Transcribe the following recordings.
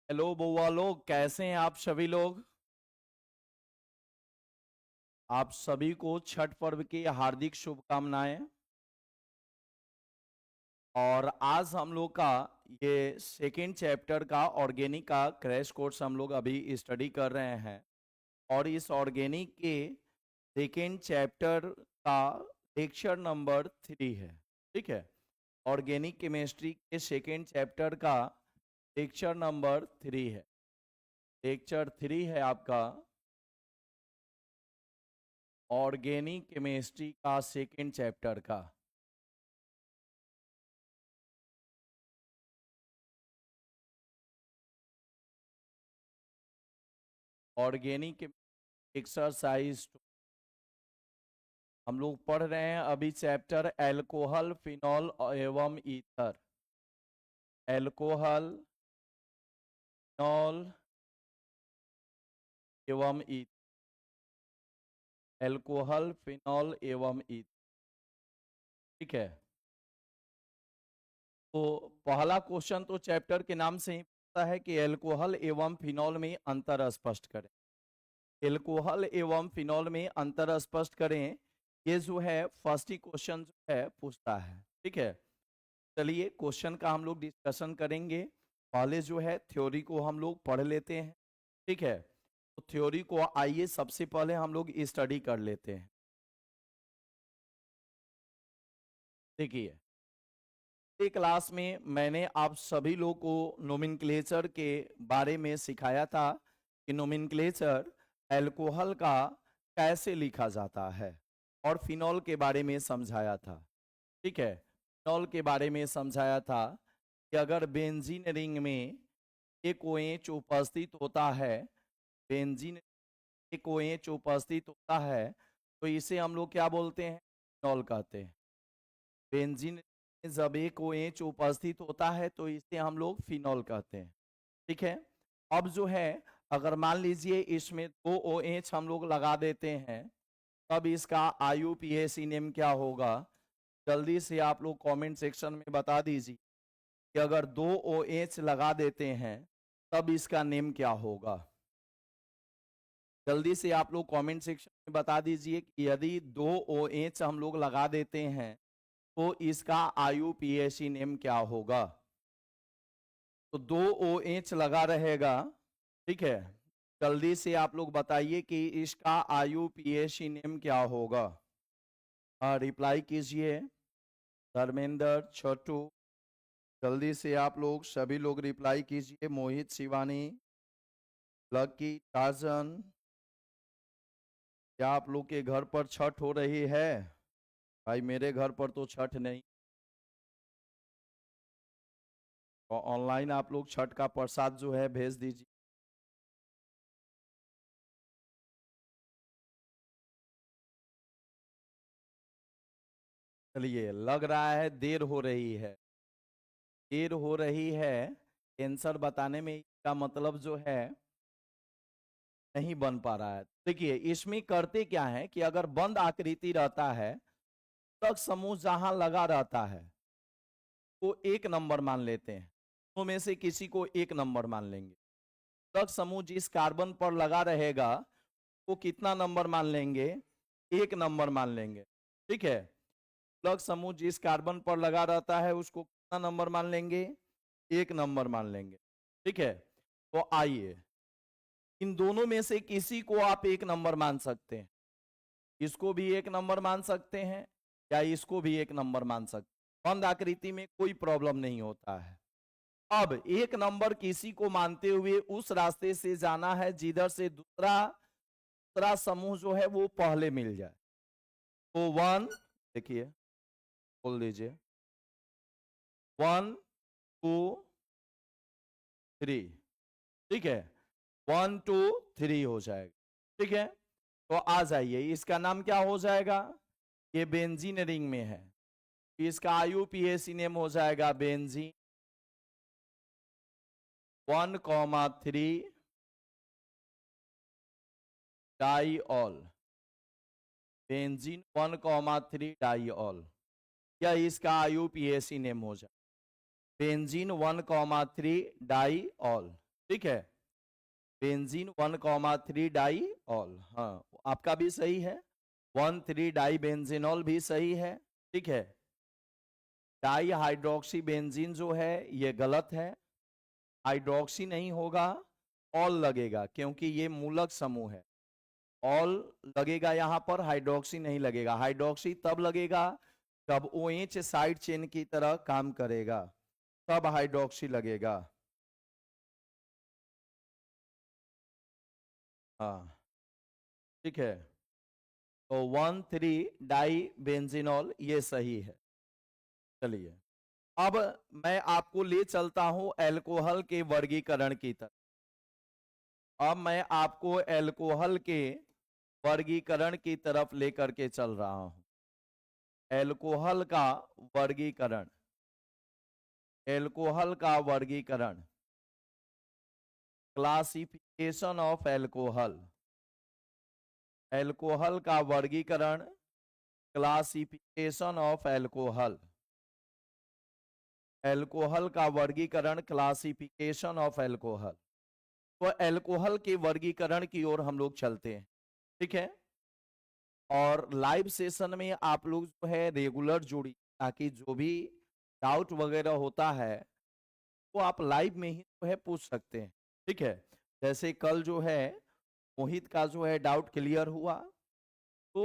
Hello बुआ लोग, कैसे हैं आप सभी लोग। आप सभी को छठ पर्व की हार्दिक शुभकामनाएं। और आज हम लोग का ये सेकेंड चैप्टर का ऑर्गेनिक का क्रैश कोर्स हम लोग अभी स्टडी कर रहे हैं। और इस ऑर्गेनिक के सेकेंड चैप्टर का लेक्चर नंबर 3 है। ठीक है, ऑर्गेनिक केमिस्ट्री के सेकेंड चैप्टर का लेक्चर नंबर 3 है। लेक्चर 3 है आपका ऑर्गेनिक केमिस्ट्री का सेकेंड चैप्टर का। ऑर्गेनिक एक्सरसाइज हम लोग पढ़ रहे हैं अभी चैप्टर एल्कोहल फिनॉल एवं ईथर। एल्कोहल फिनॉल एवं ईथर। एल्कोहल फिनॉल एवं ईथर। ठीक है, तो पहला क्वेश्चन तो चैप्टर के नाम से ही पता है कि एल्कोहल एवं फिनॉल में अंतर स्पष्ट करें। एल्कोहल एवं फिनॉल में अंतर स्पष्ट करें, ये जो है फर्स्ट ही क्वेश्चन जो है पूछता है। ठीक है, चलिए क्वेश्चन का हम लोग डिस्कशन करेंगे। पहले जो है थ्योरी को हम लोग पढ़ लेते हैं। ठीक है, तो थ्योरी को आइए सबसे पहले हम लोग स्टडी कर लेते हैं। देखिए, क्लास में मैंने आप सभी लोग को नोमेनक्लेचर के बारे में सिखाया था कि नोमेनक्लेचर अल्कोहल का कैसे लिखा जाता है, और फिनॉल के बारे में समझाया था। ठीक है, फिनॉल के बारे में समझाया था कि अगर बेंजीन रिंग में एक OH उपस्थित होता है, बेंजीन एक OH उपस्थित होता है, तो इसे हम लोग क्या बोलते हैं, फिनॉल कहते हैं। बेंजीन में जब एक OH उपस्थित होता है तो इसे हम लोग फिनॉल कहते हैं। ठीक है, अब जो है अगर मान लीजिए इसमें 2 OH हम लोग लगा देते हैं, तब इसका IUPAC नेम क्या होगा। जल्दी से आप लोग कमेंट सेक्शन में बता दीजिए कि अगर 2 OH लगा देते हैं तब इसका नेम क्या होगा। जल्दी से आप लोग कमेंट सेक्शन में बता दीजिए कि यदि 2 OH हम लोग लगा देते हैं तो इसका IUPAC नेम क्या होगा। तो 2 OH लगा रहेगा। ठीक है, जल्दी से आप लोग बताइए कि इसका IUPAC नेम क्या होगा। रिप्लाई कीजिए। धर्मेंद्र, छोटू, जल्दी से आप लोग सभी लोग रिप्लाई कीजिए। मोहित, शिवानी, लकी, टार्जन, क्या आप लोग के घर पर छठ हो रही है। भाई मेरे घर पर तो छठ नहीं। और ऑनलाइन आप लोग छठ का प्रसाद जो है भेज दीजिए। चलिए, लग रहा है देर हो रही है। देर हो रही है आंसर बताने में, इसका मतलब जो है नहीं बन पा रहा है। देखिए, इसमें करते क्या है कि अगर बंद आकृति रहता है, तक समूह जहां लगा रहता है वो एक नंबर मान लेते हैं। तो में से किसी को एक नंबर मान लेंगे। तक समूह जिस कार्बन पर लगा रहेगा वो कितना नंबर मान लेंगे, एक नंबर मान लेंगे। ठीक है, प्लग समूह जिस कार्बन पर लगा रहता है उसको कितना नंबर मान लेंगे, एक नंबर मान लेंगे। ठीक है, तो आइए इन दोनों में से किसी को आप एक नंबर मान सकते हैं। इसको भी एक नंबर मान सकते हैं या इसको भी एक नंबर मान सकते हैं। बंद आकृति में कोई प्रॉब्लम नहीं होता है। अब एक नंबर किसी को मानते हुए उस रास्ते से जाना है जिधर से दूसरा दूसरा समूह जो है वो पहले मिल जाए। तो 1, देखिए बोल दीजिए, 1 2 3। ठीक है, 1 2 3 हो जाएगा। ठीक है, तो आ जाइए, इसका नाम क्या हो जाएगा, ये बेंजीन रिंग में है, इसका IUPAC नेम हो जाएगा बेंजीन 1,3 डाइऑल। बेंजीन 1,3 डाइऑल, या इसका IUPAC नेम हो जाए बेंजीन 1,3 डाइऑल। ठीक है, बेंजीन 1,3 डाई ऑल, हाँ आपका भी सही है, 1,3 डाई बेंजीनॉल भी सही है। ठीक है, डाई हाइड्रोक्सी बेंजीन जो है ये गलत है, हाइड्रोक्सी नहीं होगा, ऑल लगेगा क्योंकि ये मूलक समूह है। ऑल लगेगा यहां पर, हाइड्रोक्सी नहीं लगेगा। हाइड्रोक्सी तब लगेगा जब OH साइड चेन की तरह काम करेगा, तब हाइड्रोक्सी लगेगा। हाँ ठीक है, तो 1,3 डाई बेंजीनॉल ये सही है। चलिए अब मैं आपको ले चलता हूं एल्कोहल के वर्गीकरण की तरफ। अब मैं आपको एल्कोहल के वर्गीकरण की तरफ लेकर के चल रहा हूं। एल्कोहल का वर्गीकरण, एल्कोहल का वर्गीकरण, क्लासिफिकेशन ऑफ एल्कोहल, एल्कोहल का वर्गीकरण, क्लासिफिकेशन ऑफ एल्कोहल, एल्कोहल का वर्गीकरण, क्लासिफिकेशन ऑफ एल्कोहल। तो एल्कोहल के वर्गीकरण की ओर हम लोग चलते हैं। ठीक है, और लाइव सेशन में आप लोग जो है रेगुलर जुड़ी, ताकि जो भी डाउट वगैरह होता है वो आप लाइव में ही जो है पूछ सकते हैं। ठीक है, जैसे कल जो है मोहित का जो है डाउट क्लियर हुआ, तो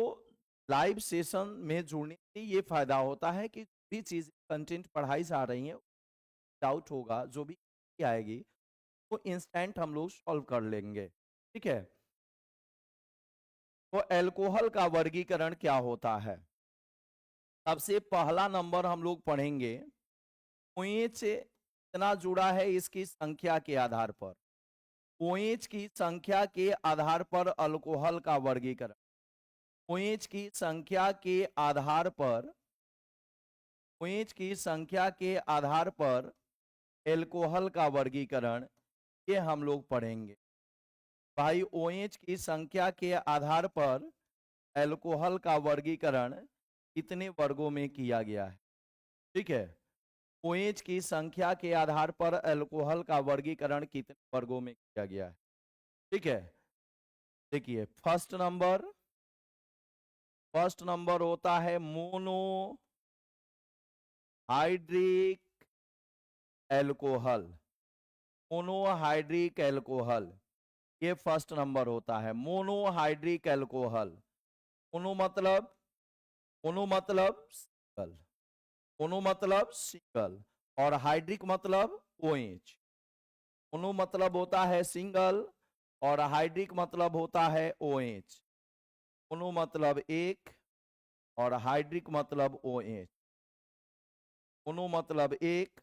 लाइव सेशन में जुड़ने से ये फायदा होता है कि भी चीज कंटेंट पढ़ाई जा रही है, डाउट होगा जो भी आएगी वो इंस्टेंट हम लोग सॉल्व कर लेंगे। ठीक है, तो एल्कोहल का वर्गीकरण क्या होता है? सबसे पहला नंबर हम लोग पढ़ेंगे, OH कितना जुड़ा है इसकी संख्या के आधार पर। OH की संख्या के आधार पर अल्कोहल का वर्गीकरण, OH की संख्या के आधार पर, OH की संख्या के आधार पर एल्कोहल का वर्गीकरण, ये हम लोग पढ़ेंगे। भाई OH की संख्या के आधार पर एल्कोहल का वर्गीकरण कितने वर्गों में किया गया है? ठीक है, OH की संख्या के आधार पर एल्कोहल का वर्गीकरण कितने वर्गों में किया गया है? ठीक है, देखिए फर्स्ट नंबर होता है mono hydric alcohol, monohydric alcohol, ये फर्स्ट नंबर होता है मोनोहाइड्रिक एल्कोहल। मोनो मतलब, मोनो मतलब सिंगल, मोनो मतलब सिंगल, और हाइड्रिक मतलब OH। मोनो मतलब होता है सिंगल और हाइड्रिक मतलब होता है OH। मोनो मतलब एक और हाइड्रिक मतलब OH, मोनो मतलब एक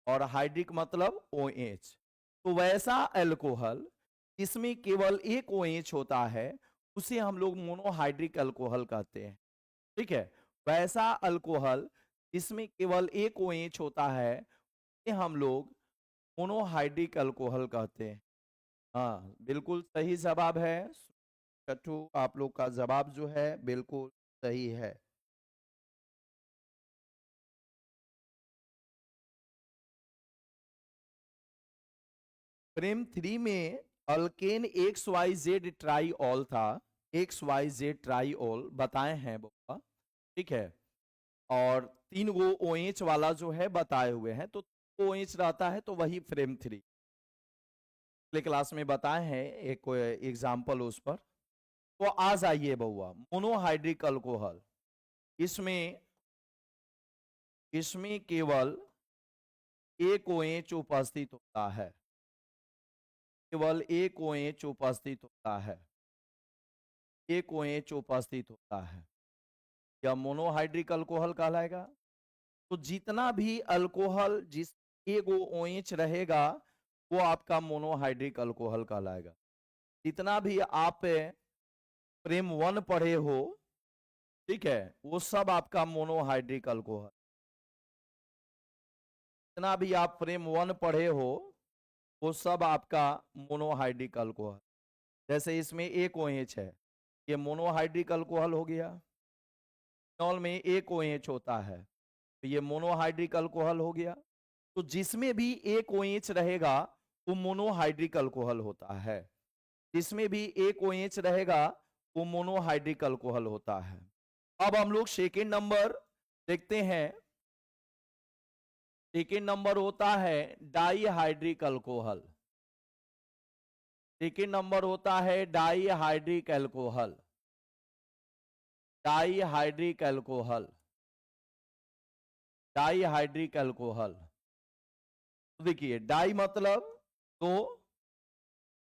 और हाइड्रिक मतलब OH। तो वैसा एल्कोहल इसमें केवल एक OH होता है, उसे हम लोग मोनोहाइड्रिक अल्कोहल कहते हैं। ठीक है, वैसा अल्कोहल इसमें केवल एक OH होता है, ये हम लोग मोनोहाइड्रिक अल्कोहल कहते हैं। हाँ बिल्कुल सही जवाब है कट्टू, आप लोग का जवाब जो है बिल्कुल सही है। फ्रेम 3 में अल्केन XYZ ट्राईऑल था, XYZ ट्राईऑल बताए हैं बाबा। ठीक है, और 3 गो OH वाला जो है बताए हुए हैं, तो OH रहता है तो वही फ्रेम 3 पिछले क्लास में बताए हैं, एक एग्जाम्पल उस पर। तो आ जाइए बउआ, मोनोहाइड्रिक अल्कोहल, इसमें इसमें केवल एक OH उपस्थित होता है, केवल एक OH उपस्थित होता है, एक OH उपस्थित होता है, यह मोनोहाइड्रिक अल्कोहल कहलाएगा। तो जितना भी अल्कोहल जिस एक OH रहेगा वो आपका मोनोहाइड्रिक अल्कोहल कहलाएगा। जितना भी आप फ्रेम 1 पढ़े हो, ठीक है, वो सब आपका मोनोहाइड्रिक अल्कोहल। जितना भी आप फ्रेम 1 पढ़े हो वो सब आपका मोनोहाइड्रिक अल्कोहल। जैसे इसमें एक OH है, ये मोनोहाइड्रिक अल्कोहल हो गया। फिनॉल में एक OH होता है, तो ये मोनोहाइड्रिक अल्कोहल हो गया। तो जिसमें भी एक OH रहेगा वो मोनोहाइड्रिक अल्कोहल होता है। जिसमें भी एक OH रहेगा वो मोनोहाइड्रिक अल्कोहल होता है। अब हम लोग सेकेंड नंबर देखते हैं। सेकेंड नंबर होता है डाईहाइड्रिक अल्कोहल। सेकेंड नंबर होता है dihydric alcohol. Dihydric alcohol, dihydric alcohol. देखिए डाई मतलब दो,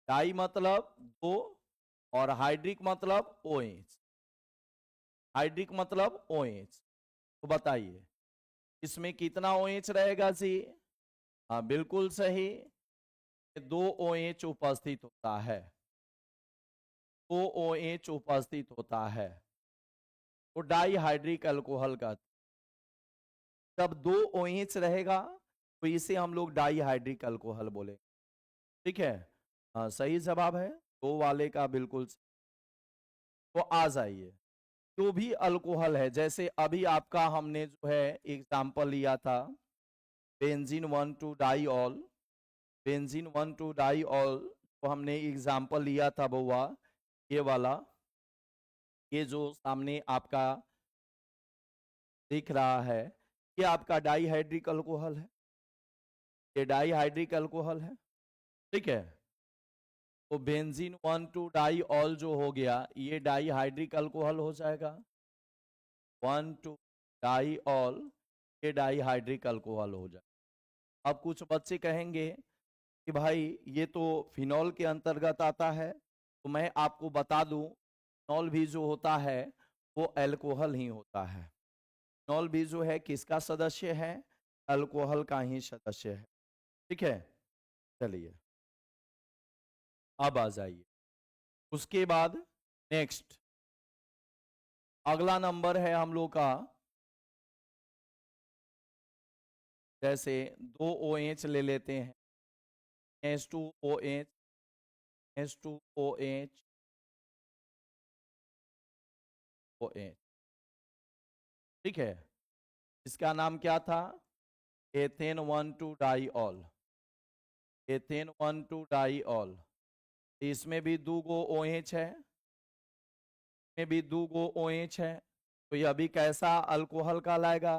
डाई मतलब दो, और हाइड्रिक मतलब OH। हाइड्रिक मतलब OH। तो बताइए इसमें कितना OH रहेगा जी? हाँ बिल्कुल सही, दो OH उपस्थित होता है, दो OH उपस्थित होता है। तो डाईहाइड्रिक अल्कोहल का जब दो OH रहेगा तो इसे हम लोग डाईहाइड्रिक अल्कोहल बोले। ठीक है, सही जवाब है दो वाले का बिल्कुल। तो आ जाइए, जो भी अल्कोहल है, जैसे अभी आपका हमने जो है एग्जाम्पल लिया था बेंजीन 1,2 डाईऑल, बेंजीन 1,2 डाईऑल, तो हमने एग्जाम्पल लिया था बउआ ये वाला, ये जो सामने आपका दिख रहा है ये आपका डाईहाइड्रिक अल्कोहल है, ये डाईहाइड्रिक अल्कोहल है। ठीक है, तो बेंजीन 1,2 डाईऑल जो हो गया ये डाईहाइड्रिक अल्कोहल हो जाएगा। 1,2 डाईऑल ये डाईहाइड्रिक अल्कोहल हो जाए। अब कुछ बच्चे कहेंगे कि भाई ये तो फिनॉल के अंतर्गत आता है, तो मैं आपको बता दूं फिनॉल भी जो होता है वो अल्कोहल ही होता है। फिनॉल भी जो है किसका सदस्य है? अल्कोहल का ही सदस्य है। ठीक है, चलिए अब आ जाइए। उसके बाद नेक्स्ट अगला नंबर है हम लोग का, जैसे दो OH ले लेते हैं, H2OH, H2OH, OH। ठीक है, इसका नाम क्या था? Ethane 1,2 diol, ethane 1,2 diol. इसमें भी दो गो OH है, इसमें भी दो गो OH है, तो यह भी कैसा अल्कोहल कहलाएगा?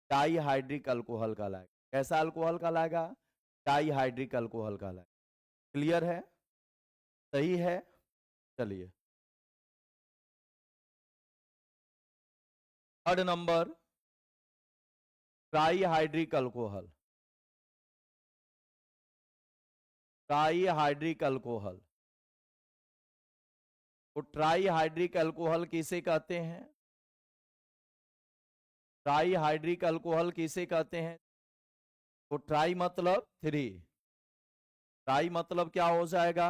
डाईहाइड्रिक अल्कोहल कहलाएगा। कैसा अल्कोहल कहलाएगा? डाईहाइड्रिक अल्कोहल कहलाएगा। क्लियर है? सही है, चलिए। Third number trihydric alcohol, trihydric alcohol. तो ट्राईहाइड्रिक अल्कोहल किसे कहते हैं? ट्राईहाइड्रिक अल्कोहल किसे कहते हैं? तो ट्राई मतलब थ्री, ट्राई मतलब क्या हो जाएगा?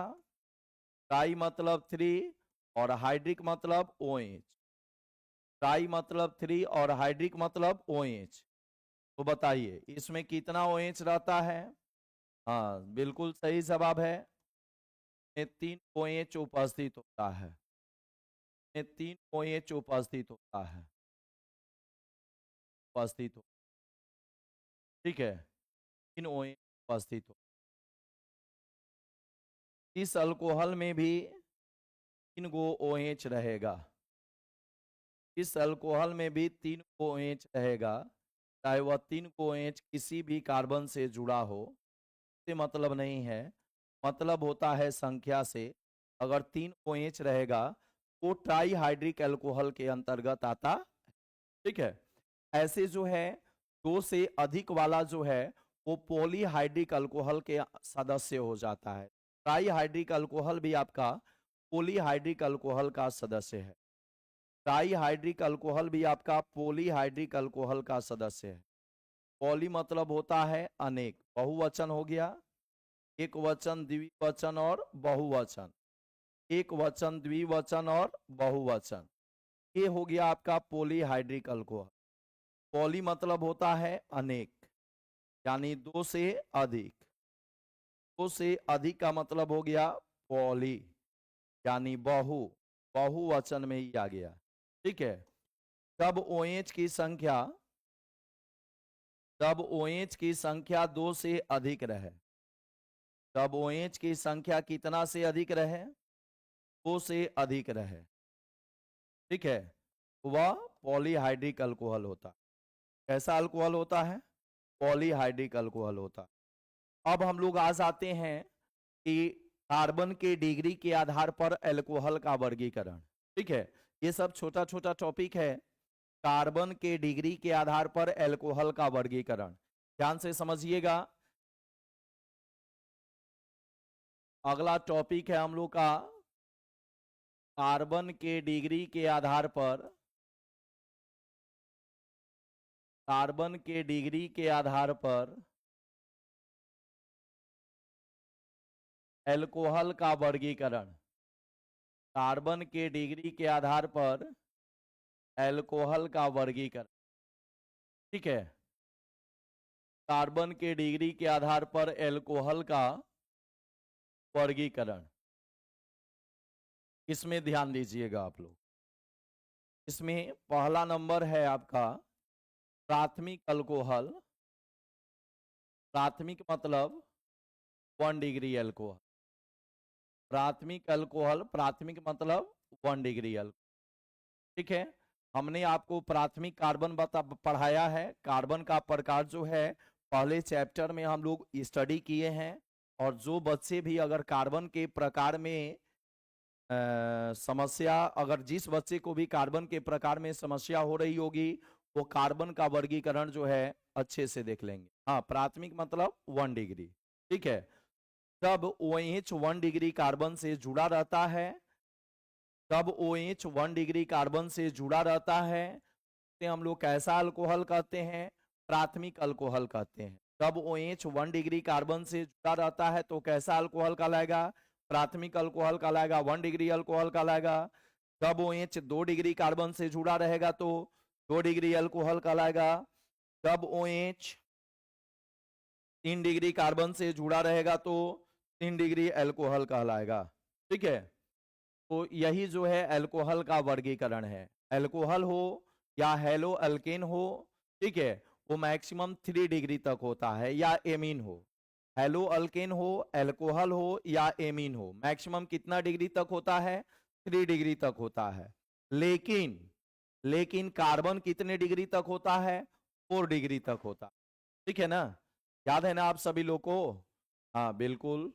ट्राई मतलब थ्री और हाइड्रिक मतलब OH। ट्राई मतलब थ्री और हाइड्रिक मतलब OH। तो बताइए इसमें कितना OH रहता है? हाँ बिल्कुल सही जवाब है, में तीन OH उपस्थित होता है, में तीन OH उपस्थित होता है, उपस्थित हो। ठीक है, तीन OH उपस्थित हो। इस अल्कोहल में भी तीन गो OH रहेगा, इस अल्कोहल में भी तीन OH रहेगा, चाहे वह तीन OH किसी भी कार्बन से जुड़ा हो, इससे मतलब नहीं है, मतलब होता है संख्या से। अगर तीन OH रहेगा वो ट्राईहाइड्रिक अल्कोहल के अंतर्गत आता। ठीक है, ऐसे जो है दो से अधिक वाला जो है वो पॉलीहाइड्रिक अल्कोहल के सदस्य हो जाता है। ट्राईहाइड्रिक अल्कोहल भी आपका पॉलीहाइड्रिक अल्कोहल का सदस्य है। ट्राईहाइड्रिक अल्कोहल भी आपका पॉलीहाइड्रिक अल्कोहल का सदस्य है। पॉली मतलब होता है अनेक, बहुवचन हो गया, एक वचन, द्विवचन और बहुवचन, एक वचन, द्विवचन और बहुवचन, ये हो गया आपका पॉलीहाइड्रिक अल्कोहल। पॉली मतलब होता है अनेक, यानी दो से अधिक, दो से अधिक का मतलब हो गया पॉली, यानी बहु, बहुवचन में ही आ गया। ठीक है, जब OH की संख्या, जब OH की संख्या दो से अधिक रहे, तब OH की संख्या कितना से अधिक रहे? 2 से अधिक रहे। ठीक है, वह पॉलीहाइड्रिक अल्कोहल होता। कैसा अल्कोहल होता है? पॉलीहाइड्रिक अल्कोहल होता। अब हम लोग आ जाते हैं कि कार्बन के डिग्री के आधार पर अल्कोहल का वर्गीकरण। ठीक है, ये सब छोटा छोटा टॉपिक है। कार्बन के डिग्री के आधार पर अल्कोहल का वर्गीकरण ध्यान से समझिएगा। अगला टॉपिक है हम लोग का कार्बन के डिग्री के आधार पर, कार्बन के डिग्री के आधार पर अल्कोहल का वर्गीकरण। कार्बन के डिग्री के आधार पर अल्कोहल का वर्गीकरण। ठीक है, कार्बन के डिग्री के आधार पर अल्कोहल का वर्गीकरण। इसमें ध्यान दीजिएगा आप लोग। इसमें पहला नंबर है आपका प्राथमिक अल्कोहल। प्राथमिक मतलब 1 डिग्री अल्कोहल। प्राथमिक अल्कोहल, प्राथमिक मतलब 1 डिग्री अल्कोहल। ठीक है, हमने आपको प्राथमिक कार्बन पढ़ाया है। कार्बन का प्रकार जो है पहले चैप्टर में हम लोग स्टडी किए हैं। और जो बच्चे भी अगर कार्बन के प्रकार में समस्या, अगर जिस बच्चे को भी कार्बन के प्रकार में समस्या हो रही होगी वो कार्बन का वर्गीकरण जो है अच्छे से देख लेंगे। हाँ, प्राथमिक मतलब 1 डिग्री। ठीक है, तब OH 1 डिग्री कार्बन से जुड़ा रहता है। तब OH 1 डिग्री कार्बन से जुड़ा रहता है तो हम लोग कैसा अल्कोहल कहते हैं? प्राथमिक अल्कोहल कहते हैं। तब OH 1 डिग्री कार्बन से जुड़ा रहता है तो कैसा अल्कोहल कहलाएगा? प्राथमिक अल्कोहल कहलाएगा, 1 डिग्री अल्कोहल कहलाएगा। तब OH 2 डिग्री कार्बन से जुड़ा रहेगा तो 2 डिग्री अल्कोहल कहलाएगा। तब OH 3 डिग्री कार्बन से जुड़ा रहेगा तो 3 डिग्री अल्कोहल कहलाएगा। ठीक है, तो यही जो है अल्कोहल का वर्गीकरण है। अल्कोहल हो या हेलो अल्केन हो, ठीक है, वो मैक्सिमम 3 डिग्री तक होता है, या एमीन हो। हेलो अल्केन हो, अल्कोहल हो या एमीन हो, मैक्सिमम कितना डिग्री तक होता है? 3 डिग्री तक होता है। लेकिन कार्बन कितने डिग्री तक होता है? 4 डिग्री तक होता है। ठीक है ना, याद है ना आप सभी लोग को? हाँ बिल्कुल,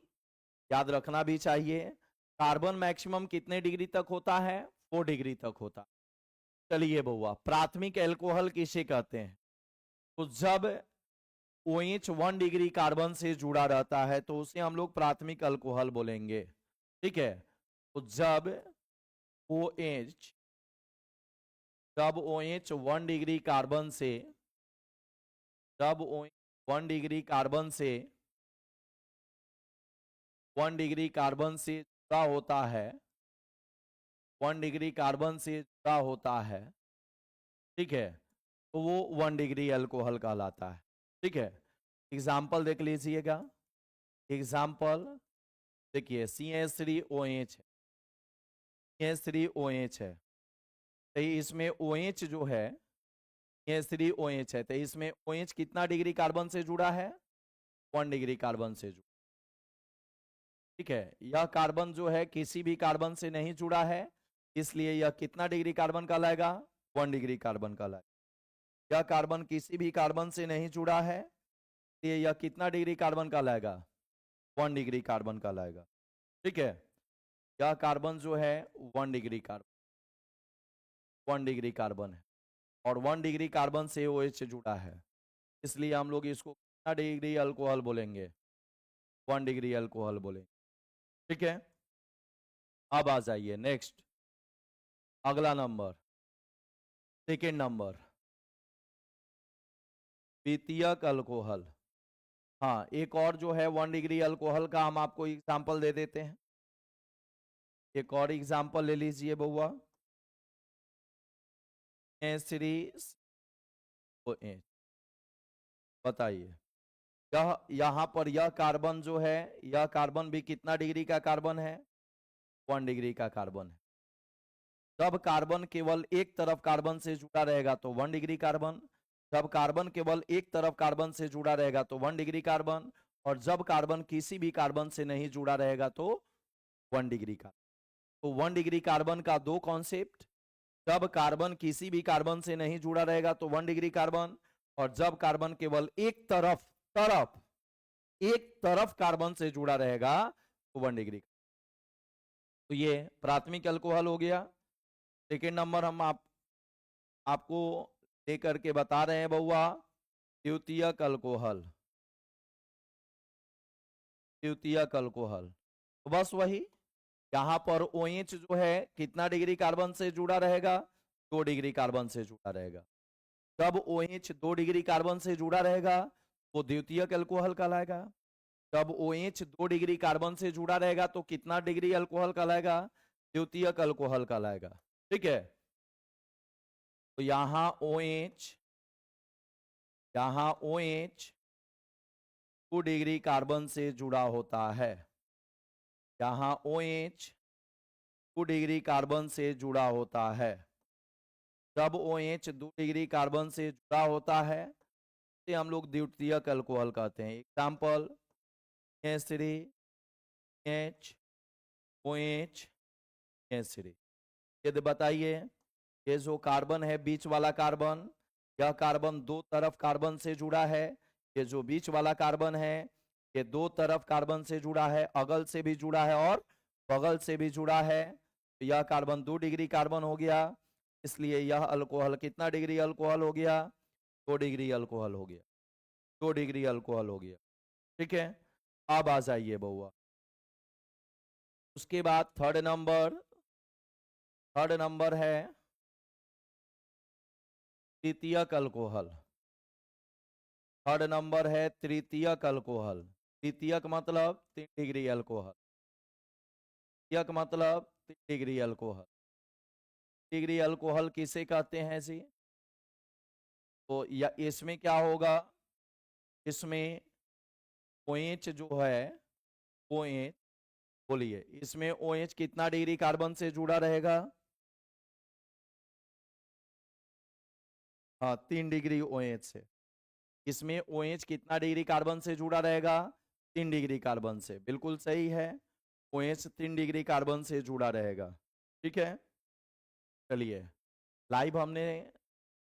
याद रखना भी चाहिए। कार्बन मैक्सिमम कितने डिग्री तक होता है? 4 डिग्री तक होता है। चलिए बउआ, प्राथमिक अल्कोहल किसे कहते हैं? तो जब OH 1 डिग्री कार्बन से जुड़ा रहता है तो उसे हम लोग प्राथमिक अल्कोहल बोलेंगे। ठीक है, तो जब OH 1 डिग्री कार्बन से, जब OH 1 डिग्री कार्बन से 1 डिग्री कार्बन से जुड़ा होता है, 1 डिग्री कार्बन से जुड़ा होता है, ठीक है, तो वो 1 डिग्री अल्कोहल कहलाता है। ठीक है, एग्जाम्पल देख लीजिएगा। एग्जाम्पल देखिए, CH3OH है, CH3OH है, तो इसमें OH जो है CH3OH है, तो इसमें OH कितना डिग्री कार्बन से जुड़ा है? 1 डिग्री कार्बन से जुड़ा। ठीक है, यह कार्बन जो है किसी भी कार्बन से नहीं जुड़ा है, इसलिए यह कितना डिग्री कार्बन कहलाएगा? 1 डिग्री कार्बन कहलाएगा। यह कार्बन किसी भी कार्बन से नहीं जुड़ा है, इसलिए यह कितना डिग्री कार्बन कहलाएगा? 1 डिग्री कार्बन कहलाएगा। ठीक है, यह कार्बन जो है 1 डिग्री कार्बन, 1 डिग्री कार्बन है और 1 डिग्री कार्बन से OH से जुड़ा है, इसलिए हम लोग इसको कितना डिग्री अल्कोहल बोलेंगे? 1 डिग्री अल्कोहल बोलेंगे। ठीक है, अब आ जाइए नेक्स्ट, अगला नंबर, सेकेंड नंबर, द्वितीयक अल्कोहल। हाँ, एक और जो है 1 डिग्री अल्कोहल का हम आपको एग्जाम्पल दे देते हैं। एक और एग्जाम्पल ले लीजिए बउआ, CH3OH। बताइए, यह यहाँ पर यह कार्बन जो है, यह कार्बन भी कितना डिग्री का कार्बन है? 1 डिग्री का कार्बन है। जब कार्बन केवल एक तरफ कार्बन से जुड़ा रहेगा तो 1 डिग्री कार्बन, जब कार्बन केवल एक तरफ कार्बन से जुड़ा रहेगा तो 1 डिग्री कार्बन, और जब कार्बन किसी भी कार्बन से नहीं जुड़ा रहेगा तो 1 डिग्री का। तो 1 डिग्री कार्बन का दो कॉन्सेप्ट, जब कार्बन किसी भी कार्बन से नहीं जुड़ा रहेगा तो 1 डिग्री कार्बन, और जब कार्बन केवल एक तरफ कार्बन से जुड़ा रहेगा तो 1 डिग्री। तो ये प्राथमिक अल्कोहल हो गया। सेकेंड नंबर हम आपको लेकर के बता रहे हैं बउआ, द्वितीयक अल्कोहल। द्वितीयक अल्कोहल तो बस वही, यहां पर OH जो है कितना डिग्री कार्बन से जुड़ा रहेगा, 2 डिग्री कार्बन से जुड़ा रहेगा। जब OH 2 डिग्री कार्बन से जुड़ा रहेगा वो द्वितीयक अल्कोहल कहलाएगा। जब OH 2 डिग्री कार्बन से जुड़ा रहेगा तो कितना डिग्री अल्कोहल कहलाएगा, द्वितीयक अल्कोहल कहलाएगा। ठीक है, तो यहां OH 2 डिग्री कार्बन से जुड़ा होता है, यहां OH 2 डिग्री कार्बन से जुड़ा होता है। जब OH 2 डिग्री कार्बन से जुड़ा होता है तो हम लोग द्वितीयक अल्कोहल कहते हैं। Example NH3 H OH NH3। यदि बताइए, ये जो कार्बन है बीच वाला कार्बन, यह कार्बन दो तरफ कार्बन से जुड़ा है। ये जो बीच वाला कार्बन है ये दो तरफ कार्बन से जुड़ा है, अगल से भी जुड़ा है और बगल से भी जुड़ा है। तो यह कार्बन 2 डिग्री कार्बन हो गया, इसलिए यह अल्कोहल कितना डिग्री अल्कोहल हो गया, 2 डिग्री अल्कोहल हो गया। 2 डिग्री अल्कोहल हो गया। ठीक है, अब आ जाइए बउआ, उसके बाद थर्ड नंबर है तृतीयक अल्कोहल। थर्ड नंबर है तृतीयक अल्कोहल। तृतीयक मतलब 3 डिग्री अल्कोहल। तृतीयक मतलब 3 डिग्री अल्कोहल। डिग्री अल्कोहल किसे कहते हैं जी? तो या इसमें क्या होगा, इसमें OH जो है, OH बोलिए, इसमें OH कितना डिग्री कार्बन से जुड़ा रहेगा? हाँ, 3 डिग्री OH से। इसमें OH कितना डिग्री कार्बन से जुड़ा रहेगा? 3 डिग्री कार्बन से। बिल्कुल सही है, OH 3 डिग्री कार्बन से जुड़ा रहेगा। ठीक है, चलिए, लाइव हमने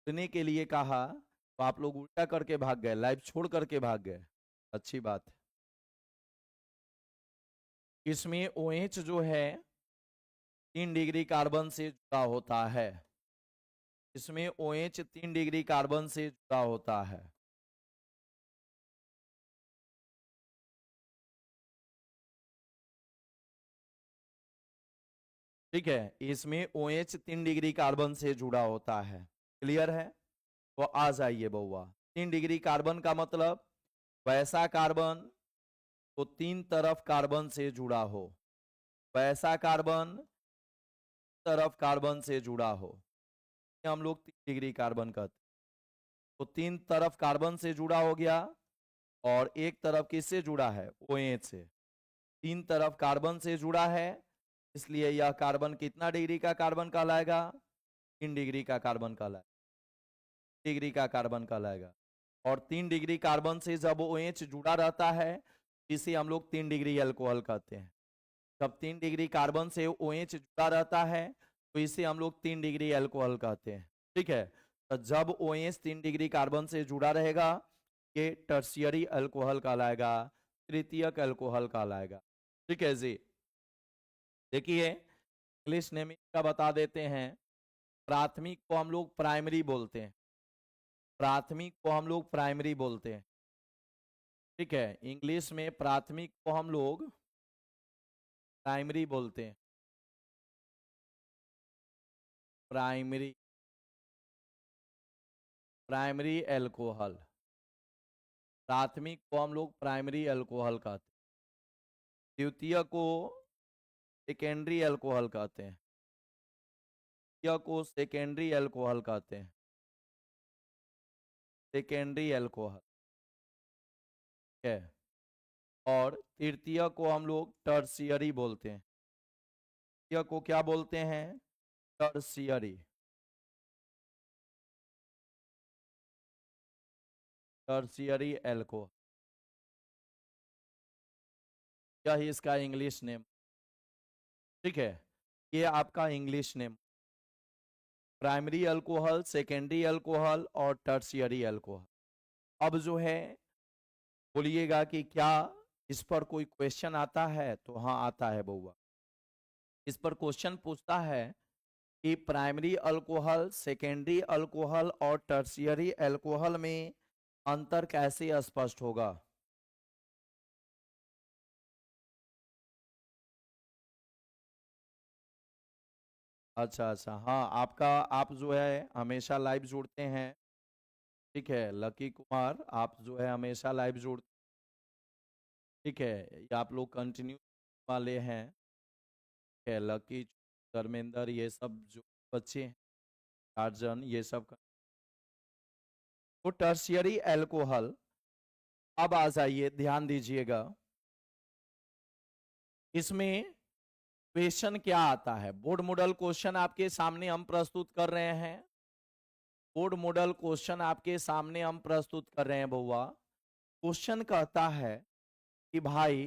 सुनने के लिए कहा तो आप लोग उल्टा करके भाग गए, लाइव छोड़ करके भाग गए। अच्छी बात है। इसमें OH जो है 3 डिग्री कार्बन से जुड़ा होता है। इसमें OH 3 डिग्री कार्बन से जुड़ा होता है। ठीक है, इसमें OH 3 डिग्री कार्बन से जुड़ा होता है। क्लियर है? तो आ जाइए बउआ, 3 डिग्री कार्बन का मतलब वैसा कार्बन तो 3 तरफ कार्बन से जुड़ा हो, वैसा कार्बन तरफ कार्बन से जुड़ा हो, हम लोग 3 डिग्री कार्बन कहते हैं। तो 3 तरफ कार्बन से जुड़ा हो गया और एक तरफ किससे जुड़ा है, OH से। 3 तरफ कार्बन से जुड़ा है, इसलिए यह कार्बन कितना डिग्री का कार्बन कहलाएगा, 3 डिग्री का कार्बन कहलाएगा। डिग्री का कार्बन कहलाएगा। और 3 डिग्री कार्बन से जब OH जुड़ा रहता है इसे हम लोग 3 डिग्री अल्कोहल कहते हैं। जब 3 डिग्री कार्बन से OH जुड़ा रहता है तो इसे हम लोग 3 डिग्री अल्कोहल कहते हैं। ठीक है, तो जब OH 3 डिग्री कार्बन से जुड़ा रहेगा ये टर्शियरी अल्कोहल कहलाएगा, तृतीयक अल्कोहल कहलाएगा। ठीक है जी, देखिए इंग्लिश नेम का बता देते हैं। प्राथमिक को हम लोग प्राइमरी बोलते हैं, प्राथमिक को हम लोग प्राइमरी बोलते हैं। ठीक है, इंग्लिश में प्राथमिक को हम लोग प्राइमरी बोलते हैं। प्राइमरी, प्राइमरी अल्कोहल, प्राथमिक को हम लोग प्राइमरी अल्कोहल कहते हैं। द्वितीय को सेकेंडरी अल्कोहल कहते हैं। तृतीय को सेकेंडरी अल्कोहल कहते हैं, सेकेंडरी अल्कोहल है। और तृतीय को हम लोग टर्शियरी बोलते हैं। तृतीय को क्या बोलते हैं, टर्शियरी, टर्शियरी अल्कोहल। यह इसका इंग्लिश नेम, ठीक है, ये आपका English name. Primary alcohol, secondary alcohol और टर्शियरी अल्कोहल। अब जो है बोलिएगा कि क्या इस पर कोई क्वेश्चन आता है, तो हाँ आता है बउआ। इस पर क्वेश्चन पूछता है कि प्राइमरी अल्कोहल, सेकेंडरी अल्कोहल और टर्शियरी अल्कोहल में अंतर कैसे स्पष्ट होगा। अच्छा अच्छा, हाँ आपका, आप जो है हमेशा लाइव जुड़ते हैं, ठीक है लकी कुमार, आप जो है हमेशा लाइव जुड़, ठीक है, ये आप लोग कंटिन्यू वाले हैं, ठीक है, लकी, धर्मेंद्र, ये सब जो बच्चे हैं, अर्जन, ये सब तो टर्शियरी अल्कोहल। अब आ जाइए, ध्यान दीजिएगा, इसमें क्वेश्चन क्या आता है। बोर्ड मॉडल क्वेश्चन आपके सामने हम प्रस्तुत कर रहे हैं, बोर्ड मॉडल क्वेश्चन आपके सामने हम प्रस्तुत कर रहे हैं बउआ। क्वेश्चन कहता है कि भाई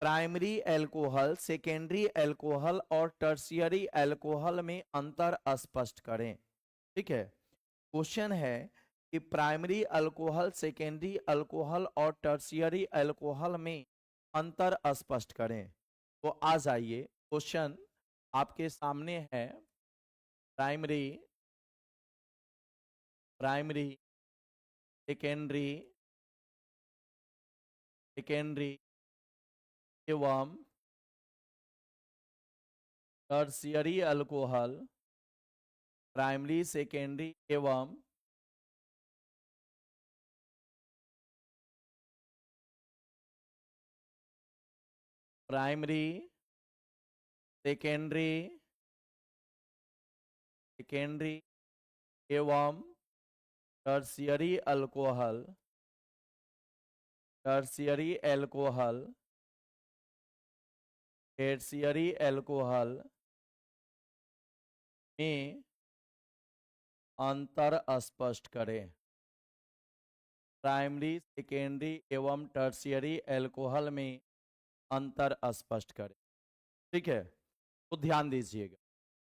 प्राइमरी अल्कोहल, सेकेंडरी अल्कोहल और टर्शियरी अल्कोहल में अंतर स्पष्ट करें, ठीक है। क्वेश्चन है कि प्राइमरी अल्कोहल, सेकेंडरी अल्कोहल और टर्शियरी अल्कोहल में अंतर स्पष्ट करें। तो आ जाइए, क्वेश्चन आपके सामने है, प्राइमरी, प्राइमरी, सेकेंडरी, सेकेंडरी एवं टर्शियरी अल्कोहल, प्राइमरी, सेकेंडरी एवं प्राइमरी, सेकेंडरी, सेकेंडरी एवं tertiary alcohol, tertiary alcohol, tertiary alcohol में अंतर स्पष्ट करें। प्राइमरी, सेकेंडरी एवं टर्शियरी अल्कोहल में अंतर स्पष्ट करें, ठीक है। तो ध्यान दीजिएगा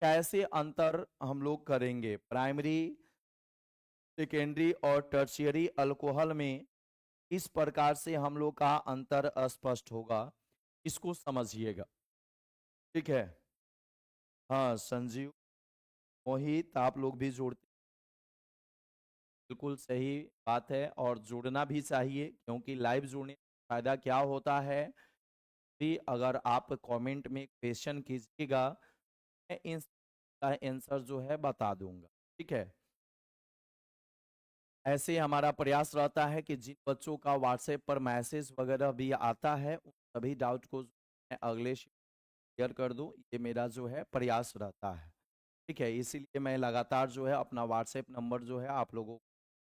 कैसे अंतर हम लोग करेंगे प्राइमरी, सेकेंडरी और टर्शियरी अल्कोहल में, इस प्रकार से हम लोग का अंतर स्पष्ट होगा, इसको समझिएगा, ठीक है। हाँ संजीव, मोहित, आप लोग भी जुड़ते, बिल्कुल सही बात है, और जुड़ना भी चाहिए, क्योंकि लाइव जुड़ने का फायदा क्या होता है कि अगर आप कमेंट में क्वेश्चन कीजिएगा, मैं इसका आंसर जो है बता दूंगा, ठीक है। ऐसे हमारा प्रयास रहता है कि जिन बच्चों का व्हाट्सएप पर मैसेज वगैरह भी आता है, उन सभी डाउट को मैं अगले शेयर कर दूं, ये मेरा जो है प्रयास रहता है, ठीक है। इसीलिए मैं लगातार जो है अपना व्हाट्सएप नंबर जो है आप लोगों को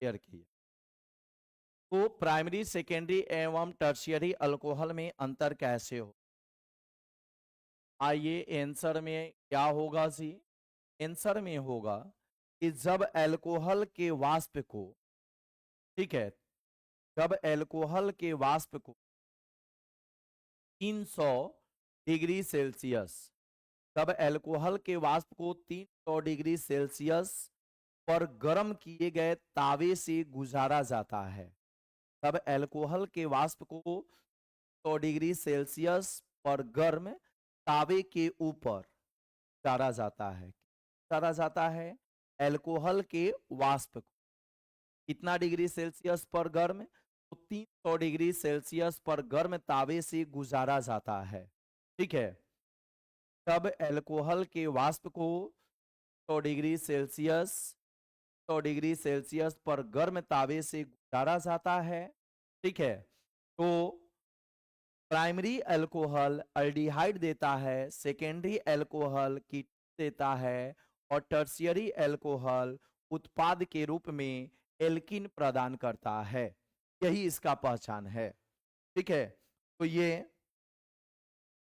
शेयर किया। तो प्राइमरी, सेकेंडरी एवं टर्शियरी अल्कोहल में अंतर कैसे हो, आइए आंसर में क्या होगा जी। आंसर में होगा कि जब अल्कोहल के वाष्प को, ठीक है, जब अल्कोहल के वाष्प को 300 डिग्री सेल्सियस, तब अल्कोहल के वाष्प को 300 डिग्री सेल्सियस पर गर्म किए गए तावे से गुजारा जाता है। तब अल्कोहल के वाष्प को 100 डिग्री सेल्सियस पर गर्म तावे के ऊपर उतारा जाता है। उतारा जाता है अल्कोहल के वाष्प को कितना डिग्री सेल्सियस पर गर्म, तो 300 डिग्री सेल्सियस पर गर्म तावे से गुजारा जाता है, ठीक है। तब अल्कोहल के वाष्प को 100 डिग्री सेल्सियस, 100 डिग्री सेल्सियस पर गर्म तावे से गुजारा जाता है, ठीक है। तो प्राइमरी अल्कोहल अल्डिहाइड देता है, सेकेंडरी अल्कोहल कीट देता है, और टर्शियरी अल्कोहल उत्पाद के रूप में एल्किन प्रदान करता है। यही इसका पहचान है, ठीक है। तो ये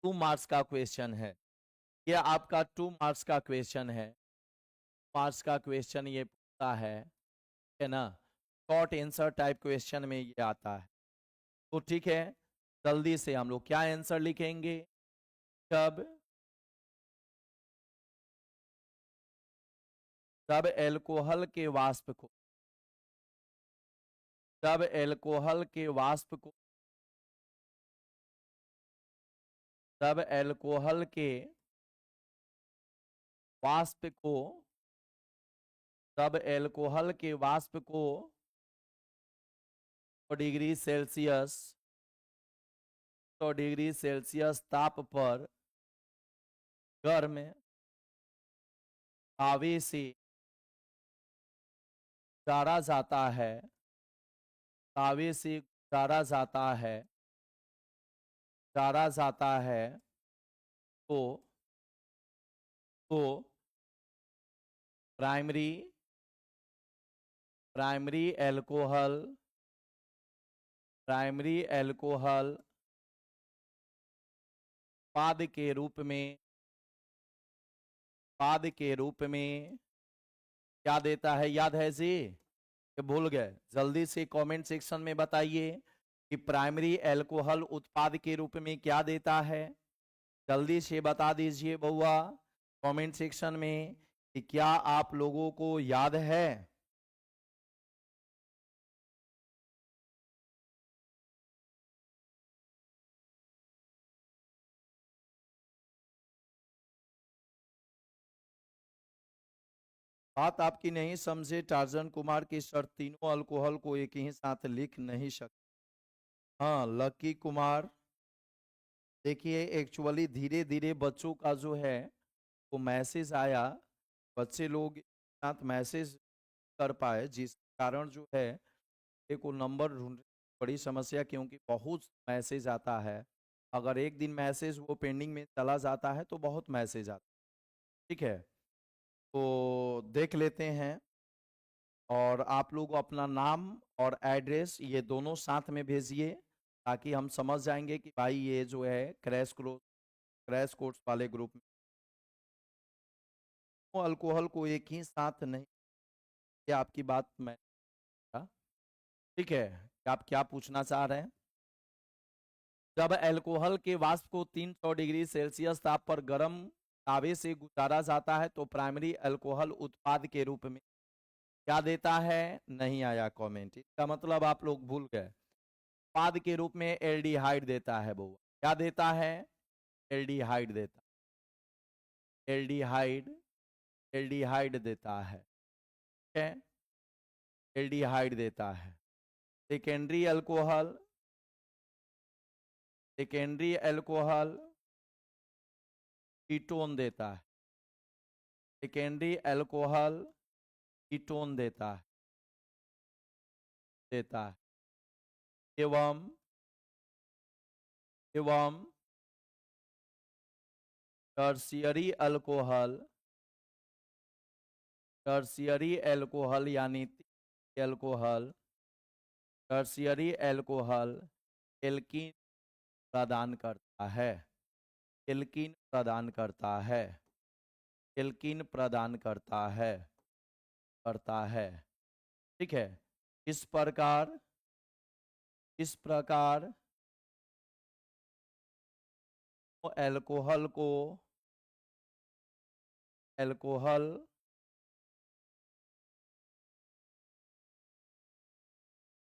2 मार्क्स का क्वेश्चन है, ये आपका 2 मार्क्स का क्वेश्चन है। मार्क्स का क्वेश्चन ये पूछता है ना, शॉर्ट आंसर टाइप क्वेश्चन में ये आता है, तो ठीक है। जल्दी से हम लोग क्या आंसर लिखेंगे? जब जब एल्कोहल के वाष्प को जब एल्कोहल के वाष्प को जब एल्कोहल के वाष्प को तब एल्कोहल के वाष्प को 100 डिग्री सेल्सियस ताप पर गर्म तावे से गाड़ा जाता है, तावे से गाड़ा जाता है, गाड़ा जाता है, तो तो primary primary alcohol primary alcohol उत्पाद के रूप में क्या देता है? याद है जी? ये भूल गए? जल्दी से कमेंट सेक्शन में बताइए कि प्राइमरी एल्कोहल उत्पाद के रूप में क्या देता है। जल्दी से बता दीजिए बउआ कमेंट सेक्शन में कि क्या आप लोगों को याद है। बात आपकी नहीं समझे टार्जन कुमार की सर, तीनों अल्कोहल को एक ही साथ लिख नहीं सकते। हाँ लकी कुमार, देखिए एक्चुअली धीरे धीरे बच्चों का जो है वो मैसेज आया, बच्चे लोग साथ मैसेज कर पाए, जिस कारण जो है एक वो नंबर ढूंढ बड़ी समस्या, क्योंकि बहुत मैसेज आता है। अगर एक दिन मैसेज वो पेंडिंग में चला जाता है तो बहुत मैसेज आता है। ठीक है, तो देख लेते हैं और आप लोग अपना नाम और एड्रेस ये दोनों साथ में भेजिए ताकि हम समझ जाएंगे कि भाई ये जो है क्रैश कोर्स वाले ग्रुप में वो अल्कोहल को एक ही साथ नहीं। ये आपकी बात मैं ठीक है, आप क्या पूछना चाह रहे हैं? जब अल्कोहल के वाष्प को 300 डिग्री सेल्सियस ताप पर गर्म तावे से गुजारा जाता है तो प्राइमरी अल्कोहल उत्पाद के रूप में क्या देता है? नहीं आया कमेंट, इसका मतलब आप लोग भूल गए। उत्पाद के रूप में एल्डिहाइड देता है बउआ। क्या देता है? एल्डिहाइड देता एल्डिहाइड एल्डिहाइड देता है। ठीक है, एल्डिहाइड देता है। सेकेंडरी अल्कोहल कीटोन देता है। सेकेंडरी अल्कोहल कीटोन देता है। एवं एवं टर्शियरी अल्कोहल यानी अल्कोहल टर्शियरी अल्कोहल एल्कीन प्रदान करता है। एल्कीन प्रदान करता है। एल्कीन प्रदान करता है। ठीक है, इस प्रकार अल्कोहल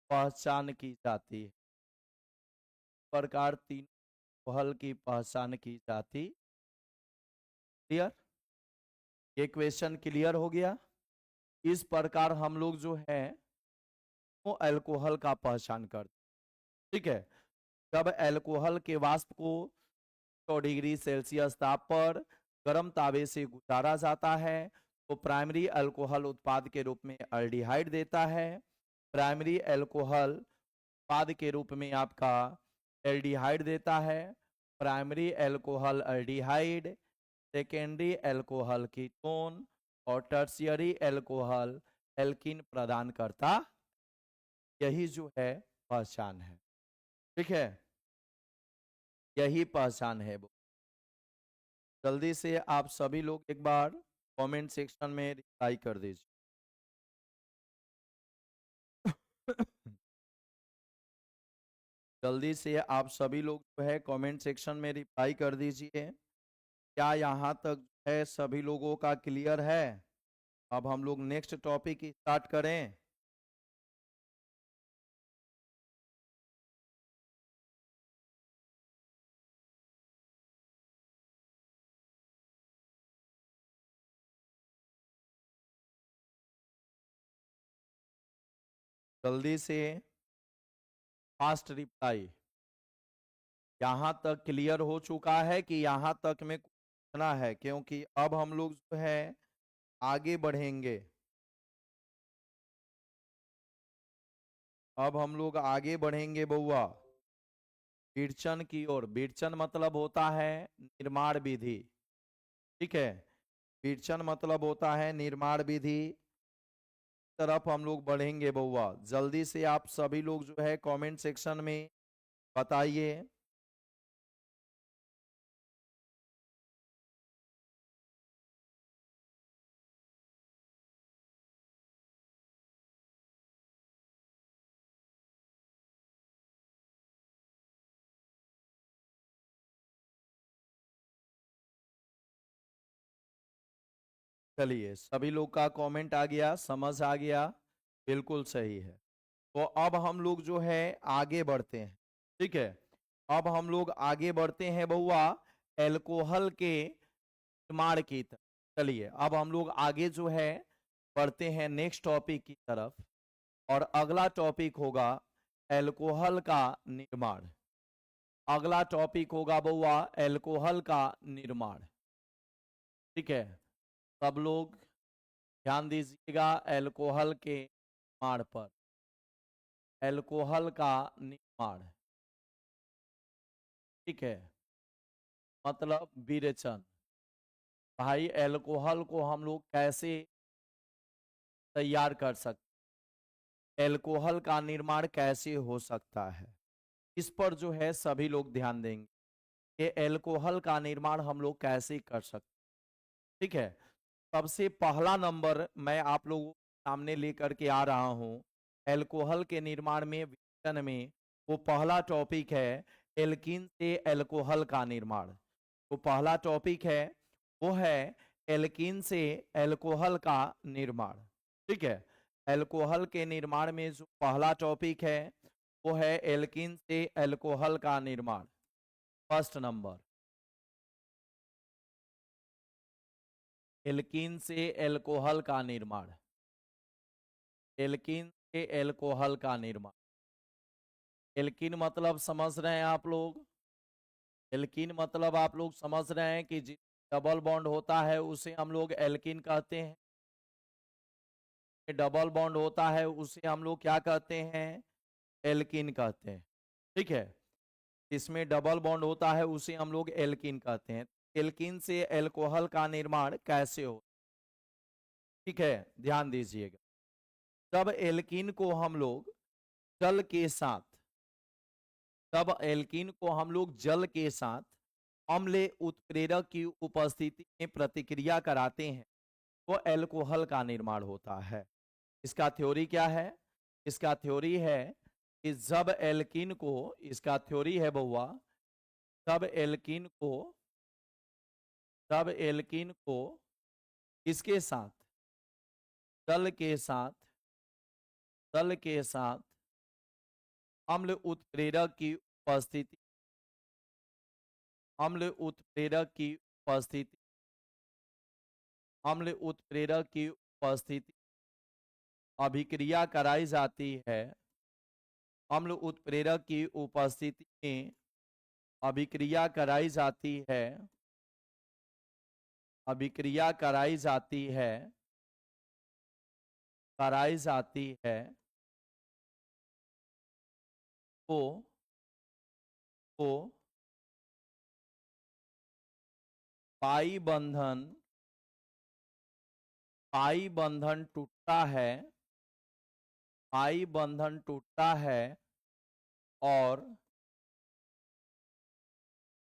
पहचान की जाती है। प्रकार तीन अल्कोहल की पहचान की जाती। क्लियर? ये क्वेश्चन क्लियर हो गया? इस प्रकार हम लोग जो है वो अल्कोहल का पहचान करते। ठीक है, जब अल्कोहल के वाष्प को 100 डिग्री सेल्सियस ताप पर गर्म तावे से गुजारा जाता है तो प्राइमरी अल्कोहल उत्पाद के रूप में अल्डिहाइड देता है। प्राइमरी अल्कोहल उत्पाद के रूप में आपका एल्डिहाइड देता है। Primary alcohol aldehyde, secondary alcohol ketone और टर्शियरी अल्कोहल एल्कीन प्रदान करता। यही जो है पहचान है। ठीक है, यही पहचान है वो। जल्दी से आप सभी लोग एक बार कमेंट सेक्शन में रिप्लाई कर दीजिए। जल्दी से आप सभी लोग जो है कमेंट सेक्शन में रिप्लाई कर दीजिए। क्या यहाँ तक जो है सभी लोगों का क्लियर है? अब हम लोग नेक्स्ट टॉपिक स्टार्ट करें। जल्दी से फास्ट रिप्लाई। यहाँ तक क्लियर हो चुका है कि यहाँ तक में पूछना है? क्योंकि अब हम लोग जो है आगे बढ़ेंगे। अब हम लोग आगे बढ़ेंगे बउआ विरचन की ओर। विरचन मतलब होता है निर्माण विधि। ठीक है, विरचन मतलब होता है निर्माण विधि तरफ हम लोग बढ़ेंगे बउआ। जल्दी से आप सभी लोग जो है कमेंट सेक्शन में बताइए। चलिए, सभी लोग का कमेंट आ गया, समझ आ गया, बिल्कुल सही है। तो अब हम लोग जो है आगे बढ़ते हैं। ठीक है, अब हम लोग आगे बढ़ते हैं बउआ एल्कोहल के निर्माण की तरफ। चलिए, अब हम लोग आगे जो है बढ़ते हैं नेक्स्ट टॉपिक की तरफ, और अगला टॉपिक होगा एल्कोहल का निर्माण। अगला टॉपिक होगा बउआ एल्कोहल का निर्माण। ठीक है, सब लोग ध्यान दीजिएगा एल्कोहल के निर्माण पर। एल्कोहल का निर्माण, ठीक है, मतलब विरेचन। भाई एल्कोहल को हम लोग कैसे तैयार कर सकते, एल्कोहल का निर्माण कैसे हो सकता है, इस पर जो है सभी लोग ध्यान देंगे कि एल्कोहल का निर्माण हम लोग कैसे कर सकते। ठीक है, सबसे पहला नंबर मैं आप लोगों के सामने लेकर के आ रहा हूं एल्कोहल के निर्माण में विघटन में। वो पहला टॉपिक है एल्कीन से एल्कोहल का निर्माण। वो पहला टॉपिक है वो है एल्कीन से एल्कोहल का निर्माण। ठीक है, एल्कोहल के निर्माण में जो पहला टॉपिक है वो है एल्कीन से एल्कोहल का निर्माण। फर्स्ट नंबर, एल्कीन से एल्कोहल का निर्माण। एल्कीन से एल्कोहल का निर्माण। एल्कीन मतलब समझ रहे हैं आप लोग? एल्कीन मतलब आप लोग समझ रहे हैं कि डबल बॉन्ड होता है उसे हम लोग एल्कीन कहते हैं। डबल बॉन्ड होता है उसे हम लोग क्या कहते हैं? एल्कीन कहते हैं। ठीक है, इसमें डबल बॉन्ड होता है उसे हम लोग एल्कीन कहते हैं। एल्कीन से एल्कोहल का निर्माण कैसे हो? ठीक है, ध्यान दीजिएगा। जब एल्कीन को हम लोग जल के साथ, तब एल्कीन को हम लोग जल के साथ अम्ल उत्प्रेरक की उपस्थिति में प्रतिक्रिया कराते हैं तो एल्कोहल का निर्माण होता है। इसका थ्योरी क्या है? इसका थ्योरी है कि जब एल्कीन को, इसका थ्योरी है बउआ, तब एल्कीन को, तब एल्कीन को इसके साथ, जल के साथ, जल के साथ अम्ल उत्प्रेरक की उपस्थिति, अम्ल उत्प्रेरक की उपस्थिति, अम्ल उत्प्रेरक की उपस्थिति अभिक्रिया कराई जाती है। अम्ल उत्प्रेरक की उपस्थिति में अभिक्रिया कराई जाती है, अभिक्रिया कराई जाती है, कराई जाती है तो तो पाई बंधन, पाई बंधन टूटता है, पाई बंधन टूटता है और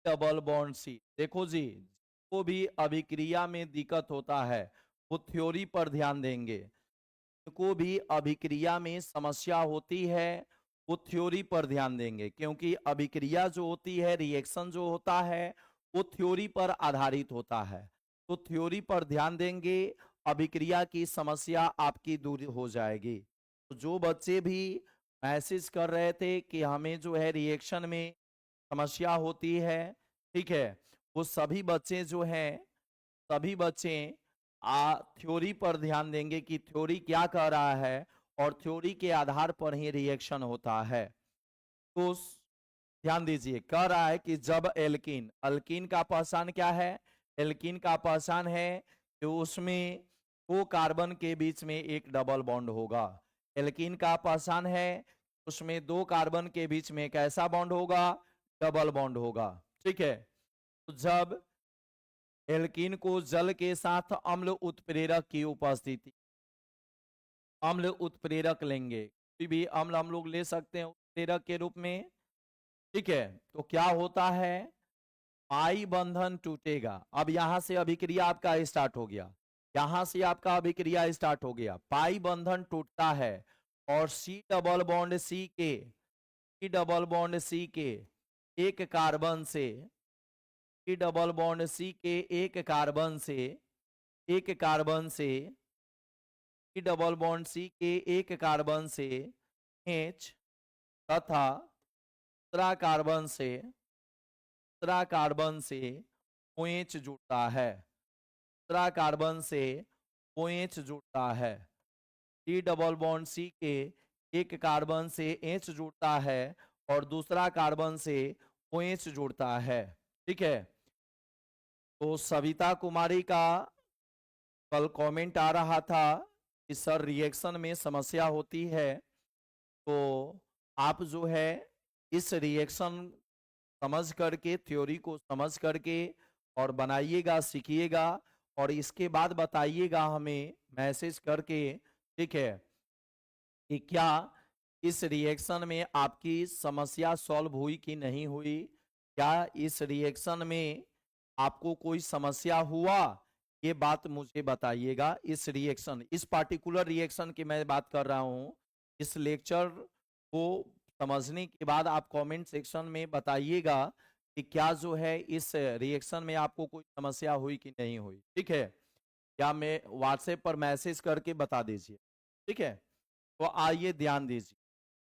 डबल बॉन्ड सी। देखो जी, को भी अभिक्रिया में दिक्कत होता है वो थ्योरी पर ध्यान देंगे। को भी अभिक्रिया में समस्या होती है वो थ्योरी पर ध्यान देंगे, क्योंकि अभिक्रिया जो होती है, रिएक्शन जो होता है, वो थ्योरी पर आधारित होता है। तो थ्योरी पर ध्यान देंगे, अभिक्रिया की समस्या आपकी दूर हो जाएगी। तो जो बच्चे भी मैसेज कर रहे थे कि हमें जो है रिएक्शन में समस्या होती है, ठीक है, वो सभी बच्चे जो हैं, सभी बच्चे थ्योरी पर ध्यान देंगे कि थ्योरी क्या कह रहा है, और थ्योरी के आधार पर ही रिएक्शन होता है। तो ध्यान दीजिए, कह रहा है कि जब एल्कीन, अल्कीन का पहचान क्या है? एल्कीन का पहचान है कि उसमें दो कार्बन के बीच में एक डबल बॉन्ड होगा। एल्कीन का पहचान है उसमें दो कार्बन के बीच में कैसा बॉन्ड होगा? डबल बॉन्ड होगा, ठीक है। तो जब एल्कीन को जल के साथ अम्ल उत्प्रेरक की उपस्थिति, अम्ल उत्प्रेरक लेंगे, कोई भी अम्ल हम लोग ले सकते हैं उत्प्रेरक के रूप में, ठीक है। तो क्या होता है? पाई बंधन टूटेगा। अब यहां से अभिक्रिया आपका स्टार्ट हो गया, यहां से आपका अभिक्रिया स्टार्ट हो गया, पाई बंधन टूटता है और सी डबल बॉन्ड सी के, सी डबल बॉन्ड सी के एक कार्बन से, सी डबल बॉन्ड सी के एक कार्बन से, एक कार्बन से, सी डबल बॉन्ड सी के एक कार्बन से H तथा दूसरा कार्बन से, दूसरा कार्बन से OH जुड़ता है, दूसरा कार्बन से OH जुड़ता है। सी डबल बॉन्ड सी के एक कार्बन से H जुड़ता है और दूसरा कार्बन से OH जुड़ता है, ठीक है। तो सविता कुमारी का कल कमेंट आ रहा था कि सर रिएक्शन में समस्या होती है, तो आप जो है इस रिएक्शन समझ करके, थ्योरी को समझ करके और बनाइएगा, सीखिएगा और इसके बाद बताइएगा हमें मैसेज करके, ठीक है, कि क्या इस रिएक्शन में आपकी समस्या सॉल्व हुई कि नहीं हुई, क्या इस रिएक्शन में आपको कोई समस्या हुआ, ये बात मुझे बताइएगा। इस रिएक्शन, इस पार्टिकुलर रिएक्शन की मैं बात कर रहा हूं। इस लेक्चर को समझने के बाद आप कमेंट सेक्शन में बताइएगा कि क्या जो है इस रिएक्शन में आपको कोई समस्या हुई कि नहीं हुई, ठीक है। या मैं व्हाट्सएप पर मैसेज करके बता दीजिए, ठीक है। तो आइए ध्यान दीजिए,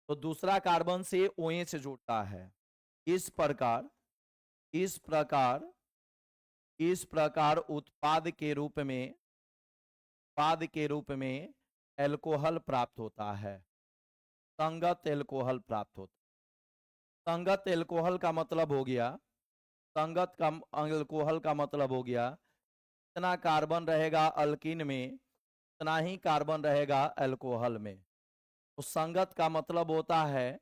तो दूसरा कार्बन से OH जुड़ता है, इस प्रकार, इस प्रकार, इस प्रकार उत्पाद के रूप में, उत्पाद के रूप में एल्कोहल प्राप्त होता है, संगत एल्कोहल प्राप्त होता है। संगत एल्कोहल का मतलब हो गया, संगत का एल्कोहल का मतलब हो गया, जितना कार्बन रहेगा अल्कीन में उतना ही कार्बन रहेगा एल्कोहल में। तो संगत का मतलब होता है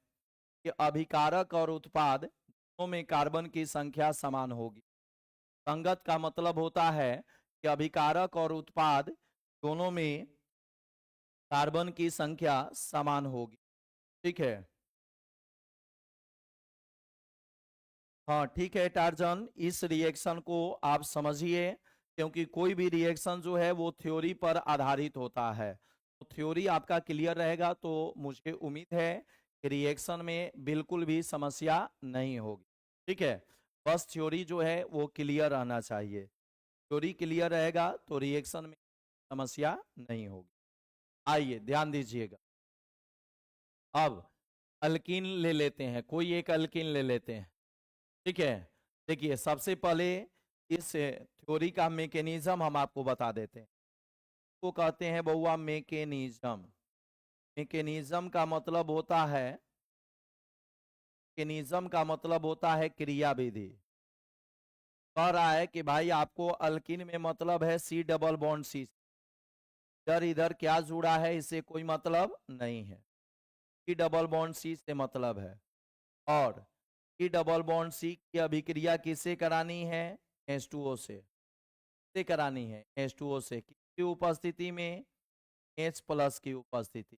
कि अभिकारक और उत्पाद दोनों में कार्बन की संख्या समान होगी। संगत का मतलब होता है कि अभिकारक और उत्पाद दोनों में कार्बन की संख्या समान होगी, ठीक है। हाँ ठीक है टार्जन, इस रिएक्शन को आप समझिए, क्योंकि कोई भी रिएक्शन जो है वो थ्योरी पर आधारित होता है। तो थ्योरी आपका क्लियर रहेगा तो मुझे उम्मीद है कि रिएक्शन में बिल्कुल भी समस्या नहीं होगी, ठीक है। बस थ्योरी जो है वो क्लियर रहना चाहिए, थ्योरी क्लियर रहेगा तो रिएक्शन में समस्या नहीं होगी। आइए ध्यान दीजिएगा, अब अल्कीन ले लेते हैं, कोई एक अल्कीन ले लेते हैं, ठीक है। देखिए सबसे पहले इस थ्योरी का मैकेनिज्म हम आपको बता देते हैं, को कहते हैं बउआ मैकेनिज्म। मैकेनिज्म का मतलब होता है, मैकेनिज्म का मतलब होता है क्रिया विधि। कह रहा है कि भाई आपको अल्कीन में मतलब है सी डबल बॉन्ड सी, इधर इधर क्या जुड़ा है इससे कोई मतलब नहीं है, सी डबल बॉन्ड सी से मतलब है। और सी डबल बॉन्ड सी की अभिक्रिया किससे करानी है? H2O से करानी है, H2O से, किसकी उपस्थिति में? H प्लस की उपस्थिति।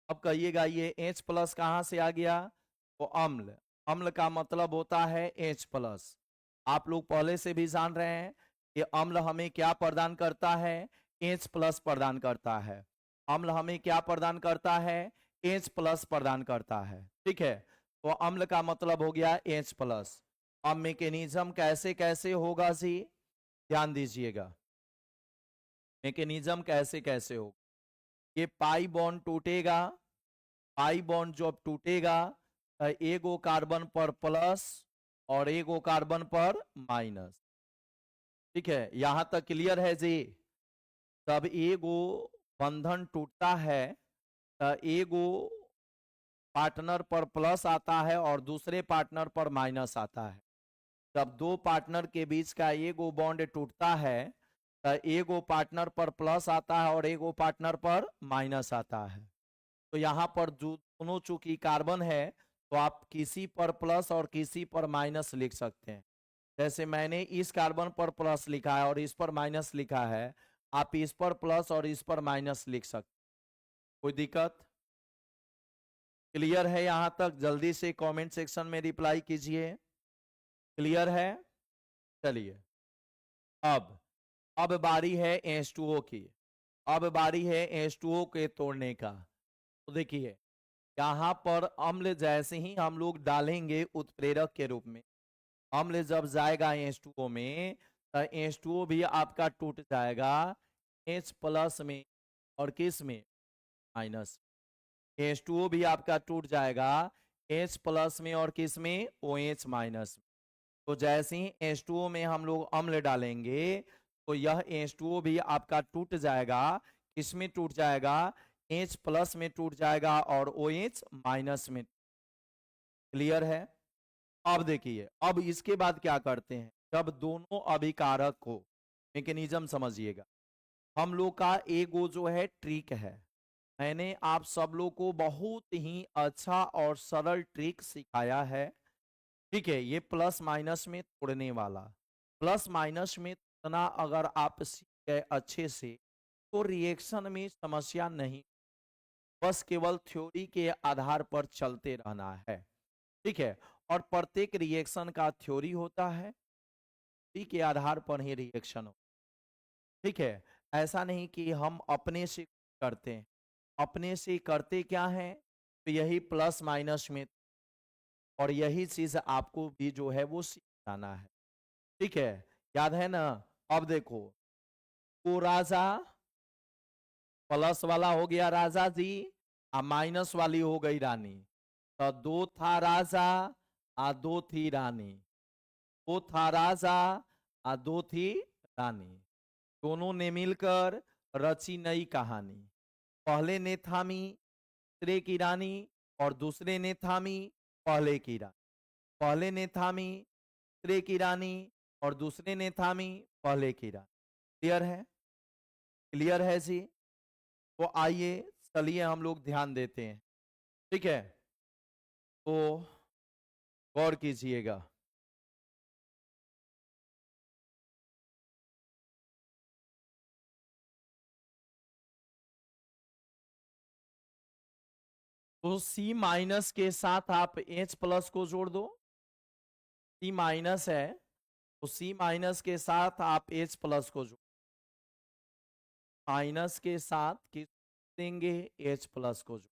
अब कहिएगा ये H प्लस कहाँ से आ गया? तो अम्ल, अम्ल का मतलब होता है H प्लस। आप लोग पहले से भी जान रहे हैं कि अम्ल हमें क्या प्रदान करता है? H प्लस प्रदान करता है। अम्ल हमें क्या प्रदान करता है? H प्लस प्रदान करता है। ठीक है, तो अम्ल का मतलब हो गया H प्लस। अब मैकेनिज्म कैसे कैसे होगा जी, ध्यान दीजिएगा। मैकेनिज्म कैसे कैसे होगा, ये पाई बॉन्ड टूटेगा, पाई बॉन्ड जब टूटेगा तो एगो कार्बन पर प्लस और एगो कार्बन पर माइनस। ठीक है, यहां तक क्लियर है जी। तब एगो बंधन टूटता है तो एगो पार्टनर पर प्लस आता है और दूसरे पार्टनर पर माइनस आता है। जब दो पार्टनर के बीच का एगो बॉन्ड टूटता है तो एगो पार्टनर पर प्लस आता है और एगो पार्टनर पर माइनस आता है। तो यहाँ पर जो दोनों चूंकि कार्बन है तो आप किसी पर प्लस और किसी पर माइनस लिख सकते हैं। जैसे मैंने इस कार्बन पर प्लस लिखा है और इस पर माइनस लिखा है, आप इस पर प्लस और इस पर माइनस लिख सकते हैं। कोई दिक्कत? क्लियर है यहां तक? जल्दी से कमेंट सेक्शन में रिप्लाई कीजिए। क्लियर है? चलिए, अब बारी है H2O की। अब बारी है H2O के तोड़ने का। तो देखिए, यहां पर अम्ल जैसे ही हम लोग डालेंगे उत्प्रेरक के रूप में, अम्ल जब जाएगा H2O में तो H2O भी आपका टूट जाएगा H प्लस में और किस में, माइनस। H2O भी आपका टूट जाएगा H प्लस में और किस में, OH माइनस में। तो जैसे ही H2O में हम लोग अम्ल डालेंगे तो यह H2O भी आपका टूट जाएगा। किसमें टूट जाएगा, H प्लस में टूट जाएगा और OH माइनस में। क्लियर है? अब देखिए, अब इसके बाद क्या करते हैं, जब दोनों अभिकारक को, मैकेनिज्म समझिएगा। हम लोग का एगो जो है ट्रिक है, मैंने आप सब लोग को बहुत ही अच्छा और सरल ट्रिक सिखाया है। ठीक है, ये प्लस माइनस में तोड़ने वाला, प्लस माइनस में तोड़ना अगर आप सीख गए अच्छे से तो रिएक्शन में समस्या नहीं, बस केवल थ्योरी के आधार पर चलते रहना है। ठीक है, और प्रत्येक रिएक्शन का थ्योरी होता है, थ्योरी के आधार पर ही रिएक्शन हो। ठीक है, ऐसा नहीं कि हम अपने से करते हैं, अपने से करते क्या है, तो यही प्लस माइनस में, और यही चीज आपको भी जो है वो सीख जाना है। ठीक है, याद है ना? अब देखो, वो राजा प्लस वाला हो गया राजा जी, और माइनस वाली हो गई रानी। तो दो था राजा और दो थी रानी, दो था राजा और दो थी रानी, दोनों ने मिलकर रची नई कहानी। पहले ने थामी दूसरे की रानी और दूसरे ने थामी पहले की रानी, पहले ने थामी दूसरे की रानी और दूसरे ने थामी पहले की रानी। क्लियर है? क्लियर है जी? तो आइए चलिए हम लोग ध्यान देते हैं। ठीक है, तो गौर कीजिएगा। तो C माइनस के साथ आप H प्लस को जोड़ दो, C माइनस है तो C माइनस के साथ आप H प्लस को जोड़, माइनस के साथ किस देंगे, H प्लस को जोड़।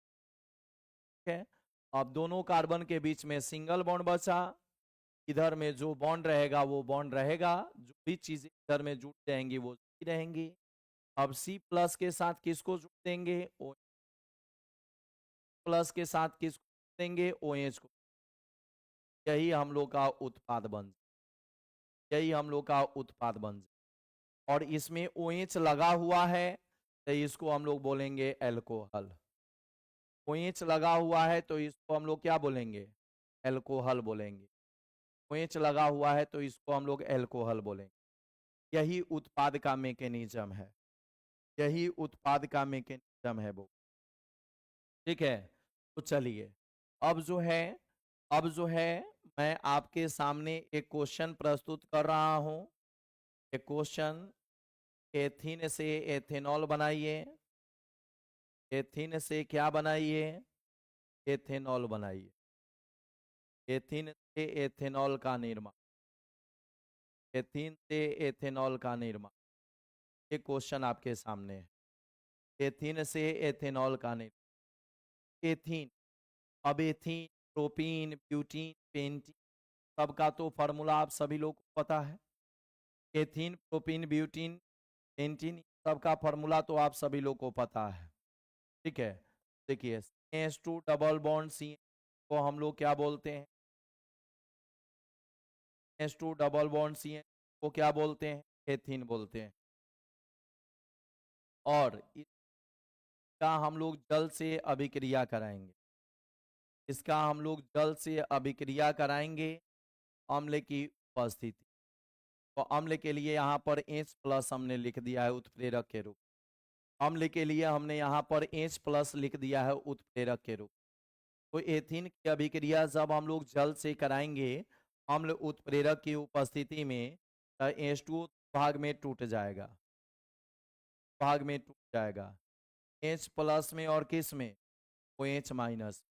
ठीक है, अब दोनों कार्बन के बीच में सिंगल बॉन्ड बचा, इधर में जो बॉन्ड रहेगा वो बॉन्ड रहेगा, जो भी चीजें इधर में जुड़ जाएंगी वो जुड़ी रहेंगी। अब C प्लस के साथ किसको जोड़ देंगे, O प्लस के साथ किसको जोड़ देंगे, OH को। यही हम लोग का उत्पाद बन, यही हम लोग का उत्पाद बन जाए। और इसमें OH लगा हुआ है तो इसको हम लोग बोलेंगे एल्कोहल। OH लगा हुआ है तो इसको हम लोग क्या बोलेंगे, एल्कोहल बोलेंगे। OH लगा हुआ है तो इसको हम लोग एल्कोहल बोलेंगे। यही उत्पाद का मैकेनिज्म है, यही उत्पाद का मैकेनिज्म है वो। ठीक है, तो चलिए, अब जो है, अब जो है मैं आपके सामने एक क्वेश्चन प्रस्तुत कर रहा हूं। एक क्वेश्चन, एथीन से एथेनॉल बनाइए, एथीन से क्या बनाइए, एथेनॉल बनाइए, एथीन से एथेनॉल का निर्माण, एथीन से एथेनॉल का निर्माण। ये क्वेश्चन आपके सामने है, एथीन से एथेनॉल का निर्माण। एथीन। अब एथीन, प्रोपीन, ब्यूटीन, पेंटीन, सबका तो फॉर्मूला आप सभी लोग को पता है। एथीन, प्रोपीन, ब्यूटीन, पेंटीन, सबका फॉर्मूला तो आप सभी लोग को पता है। ठीक है, देखिए CH2 डबल बॉन्ड सी को हम लोग क्या बोलते हैं? CH2 डबल बॉन्ड सी को क्या बोलते हैं? एथीन बोलते हैं। और इसका हम लोग जल से अभिक्रिया कराएंगे। इसका हम लोग जल से अभिक्रिया कराएंगे अम्ल की उपस्थिति। तो अम्ल के लिए यहाँ पर H+ हमने लिख दिया है उत्प्रेरक के रूप। अम्ल के लिए हमने यहाँ पर H+ लिख दिया है उत्प्रेरक के रूप। तो एथीन की अभिक्रिया जब हम लोग जल से कराएंगे अम्ल उत्प्रेरक की उपस्थिति में, तो H2 भाग में टूट जाएगा, भाग में टूट जाएगा। H+ में और किस में? वो H-।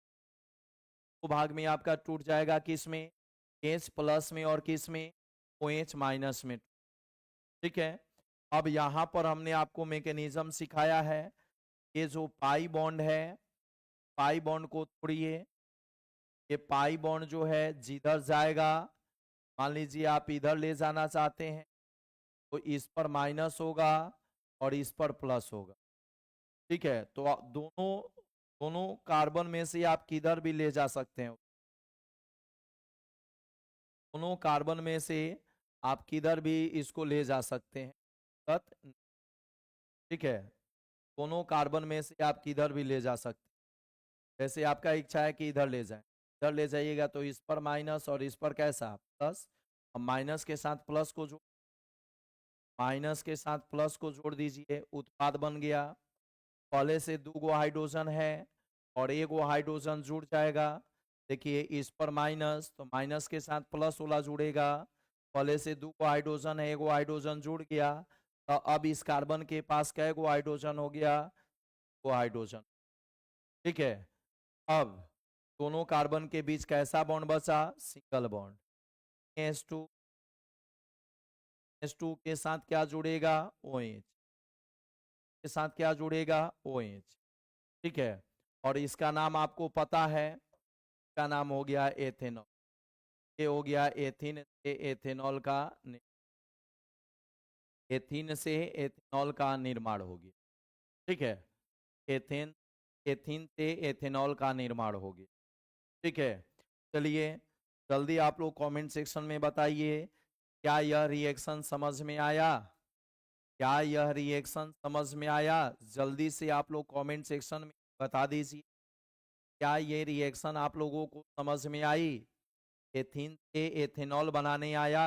तो भाग में आपका टूट जाएगा किस में? H+ में और किस में? OH- में। ठीक है, अब यहां पर हमने आपको मैकेनिज्म सिखाया है। ये जो पाई बॉन्ड है, पाई बॉन्ड को तोड़िए। ये पाई बॉन्ड जो है जिधर जाएगा, मान लीजिए आप इधर ले जाना चाहते हैं, तो इस पर माइनस होगा और इस पर प्लस होगा। ठीक है, तो दोनों दोनों कार्बन में से आप किधर भी ले जा सकते हैं। दोनों कार्बन में से आप किधर भी इसको ले जा सकते हैं। ठीक है, दोनों कार्बन में से आप किधर भी ले जा सकते हैं। जैसे आपका इच्छा है कि इधर ले जाएं, इधर ले जाइएगा तो इस पर माइनस और इस पर कैसा? प्लस। अब माइनस के साथ प्लस को जोड़, माइनस के साथ प्लस को जोड़ दीजिए, उत्पाद बन गया। पहले से 2 हाइड्रोजन है और 1 हाइड्रोजन जुड़ जाएगा। देखिए इस पर माइनस, तो माइनस के साथ प्लस वाला जुड़ेगा। पहले से 2 हाइड्रोजन है, 1 हाइड्रोजन जुड़ गया। तो अब इस कार्बन के पास कै गो हाइड्रोजन हो गया? 2 हाइड्रोजन। ठीक है, अब दोनों कार्बन के बीच कैसा बॉन्ड बचा? Single bond. H2, H2 के साथ क्या जुड़ेगा? OH के साथ क्या जुड़ेगा? OH। ठीक है, और इसका नाम आपको पता है, इसका नाम हो गया एथेनॉल। ये हो गया एथीन से एथेनॉल का, एथीन से एथेनॉल का निर्माण हो गया। ठीक है, एथेन, एथीन से एथेनॉल का निर्माण हो गया। ठीक है, चलिए जल्दी आप लोग कमेंट सेक्शन में बताइए, क्या यह रिएक्शन समझ में आया? क्या यह रिएक्शन समझ में आया? जल्दी से आप लोग कमेंट सेक्शन में बता दीजिए, क्या ये रिएक्शन आप लोगों को समझ में आई? एथीन से एथेनॉल बनाने आया?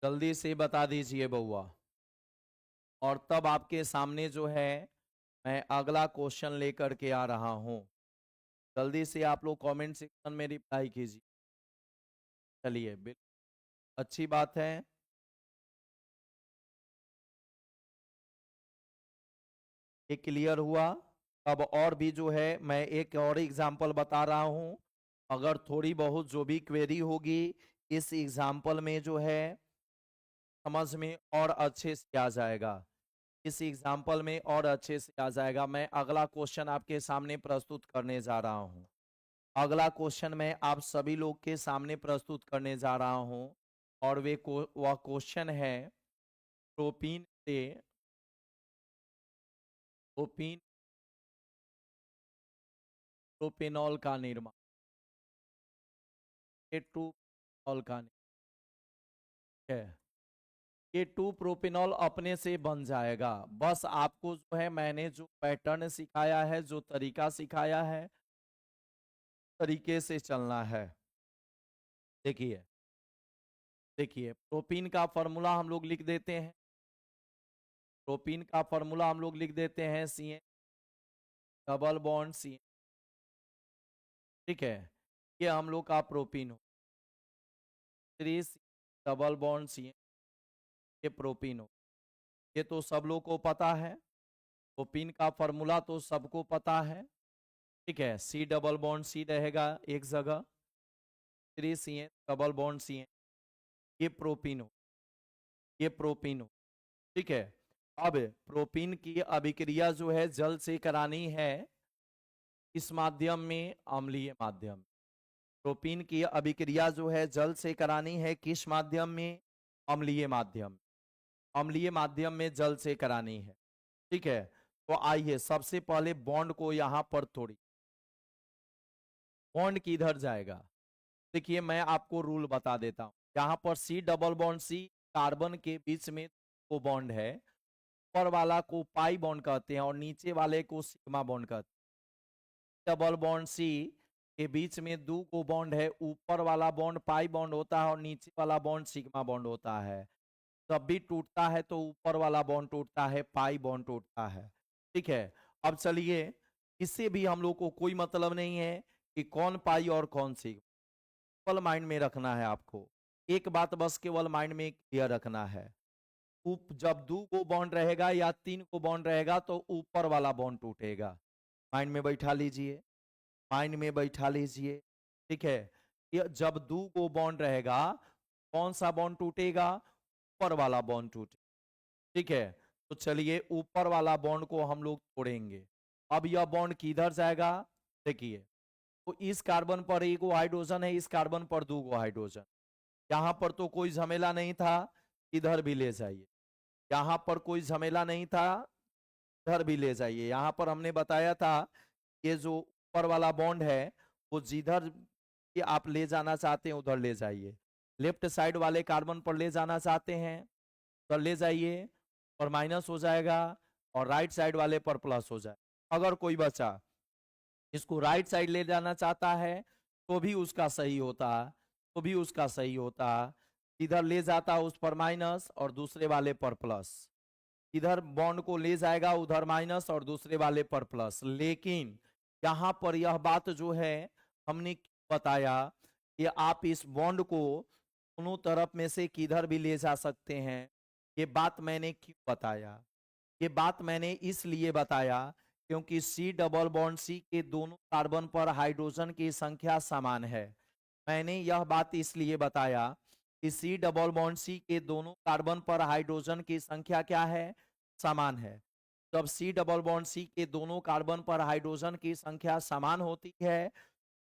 जल्दी से बता दीजिए बउआ। और तब आपके सामने जो है मैं अगला क्वेश्चन लेकर के आ रहा हूं। जल्दी से आप लोग कमेंट सेक्शन में रिप्लाई कीजिए। चलिए बिल्कुल अच्छी बात है। ये क्लियर हुआ। अब और भी जो है मैं एक और एग्जांपल बता रहा हूं। अगर थोड़ी बहुत जो भी क्वेरी होगी इस एग्जांपल में जो है समझ में और अच्छे से आ जाएगा, इस एग्जाम्पल में और अच्छे से आ जाएगा। मैं अगला क्वेश्चन आपके सामने प्रस्तुत करने जा रहा हूं। अगला क्वेश्चन मैं आप सभी लोग के सामने प्रस्तुत करने जा रहा हूं, और वह क्वेश्चन है प्रोपीन से, प्रोपीन प्रोपेनॉल का निर्माण, K2 का निर्माण है। K2 प्रोपेनॉल अपने से बन जाएगा। बस आपको जो है मैंने जो पैटर्न सिखाया है, जो तरीका सिखाया है, तरीके से चलना है। देखिए देखिए प्रोपीन का फॉर्मूला हम लोग लिख देते हैं। प्रोपीन का फॉर्मूला हम लोग लिख देते हैं CN डबल बॉन्ड CN। ठीक है, ये हम लोग का प्रोपीन हो। 3 डबल बॉन्ड CN, ये प्रोपीन हो। ये तो सब लोग को पता है, प्रोपीन का फॉर्मूला तो सबको पता है। ठीक है, C डबल बॉन्ड C रहेगा एक जगह, 3 CN डबल बॉन्ड CN, ये प्रोपीन हो। ये प्रोपीन हो, ठीक है। अब प्रोपीन की अभिक्रिया जो है जल से करानी है, इस माध्यम में अम्लीय माध्यम। प्रोपीन की अभिक्रिया जो है जल से करानी है किस माध्यम में? अम्लीय माध्यम। अम्लीय माध्यम में जल से करानी है, ठीक है। तो आइए सबसे पहले बॉन्ड को यहां पर तोड़ी। बॉन्ड किधर जाएगा? देखिए मैं आपको रूल बता देता हूं। यहां पर C double bond C, carbon के बीच में को बॉन्ड है, ऊपर वाला को पाई बॉन्ड कहते हैं और नीचे वाले को सिग्मा बॉन्ड कहते हैं। डबल बॉन्ड सी के बीच में दो को बॉन्ड है, ऊपर वाला बॉन्ड पाई बॉन्ड होता है और नीचे वाला बॉन्ड सिग्मा बॉन्ड होता है। जब भी टूटता है तो ऊपर वाला बॉन्ड टूटता है, पाई बॉन्ड टूटता है, ठीक है। अब चलिए, इससे भी हम लोग को कोई मतलब नहीं है कि कौन पाई और कौन सिग्मा, केवल माइंड में रखना है आपको। एक बात बस केवल माइंड में क्लियर रखना है, जब दो को बॉन्ड रहेगा या तीन को बॉन्ड रहेगा तो ऊपर वाला बॉन्ड टूटेगा। माइंड में बैठा लीजिए, माइंड में बैठा लीजिए, ठीक है। जब दो को बॉन्ड रहेगा, कौन सा बॉन्ड टूटेगा? ऊपर वाला बॉन्ड टूटे, ठीक है। तो चलिए ऊपर वाला बॉन्ड को हम लोग तोड़ेंगे। अब यह बॉन्ड किधर जाएगा? देखिए, तो इस कार्बन पर एक हाइड्रोजन है, इस कार्बन पर दो हाइड्रोजन। यहां पर तो कोई झमेला नहीं था, इधर भी ले जाइए। यहां पर कोई झमेला नहीं था, इधर भी ले जाइए। यहां पर हमने बताया था ये जो ऊपर वाला बॉन्ड है वो जिधर कि आप ले जाना चाहते हैं उधर ले जाइए। लेफ्ट साइड वाले कार्बन पर ले जाना चाहते हैं उधर ले जाइए और माइनस हो जाएगा, और राइट साइड वाले पर प्लस हो जाए। अगर कोई बचा इसको राइट साइड ले जाना चाहता है तो भी उसका सही होता, तो भी उसका सही होता। इधर ले जाता उस पर माइनस और दूसरे वाले पर प्लस, इधर बॉन्ड को ले जाएगा उधर माइनस और दूसरे वाले पर प्लस। लेकिन यहां पर यह बात जो है हमने बताया कि आप इस बॉन्ड को दोनों तरफ में से किधर भी ले जा सकते हैं। ये बात मैंने क्यों बताया? ये बात मैंने इसलिए बताया क्योंकि सी डबल बॉन्ड सी के दोनों कार्बन पर हाइड्रोजन की संख्या समान है। मैंने यह बात इसलिए बताया कि सी डबल बॉन्ड सी के दोनों कार्बन पर हाइड्रोजन की संख्या क्या है? समान है। जब सी डबल बॉन्ड सी के दोनों कार्बन पर हाइड्रोजन की संख्या समान होती है,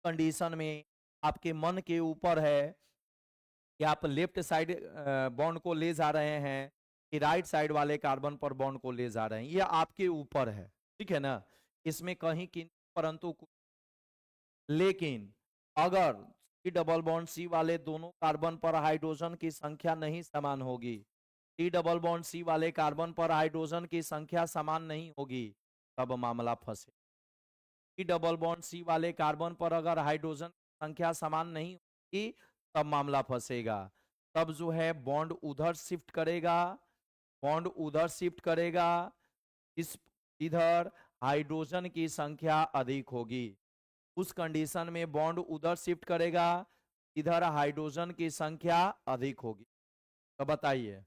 कंडीशन में आपके मन के ऊपर है कि आप लेफ्ट साइड बॉन्ड को ले जा रहे हैं कि राइट साइड वाले कार्बन पर बॉन्ड को ले जा रहे हैं, ये आपके ऊपर है, ठीक है ना। इसमें कहीं किंतु परंतु लेकिन अगर सी डबल बॉन्ड सी वाले दोनों कार्बन पर हाइड्रोजन की संख्या नहीं समान होगी, सी डबल बॉन्ड सी वाले कार्बन पर हाइड्रोजन की संख्या समान नहीं होगी, तब मामला फंसे। सी डबल बॉन्ड सी वाले कार्बन पर अगर हाइड्रोजन की संख्या समान नहीं होगी तब मामला फंसेगा। तब जो है बॉन्ड उधर शिफ्ट करेगा, बॉन्ड उधर शिफ्ट करेगा, इस इधर हाइड्रोजन की संख्या अधिक होगी। उस कंडीशन में बॉन्ड उधर शिफ्ट करेगा, इधर हाइड्रोजन की संख्या अधिक होगी। तो बताइए,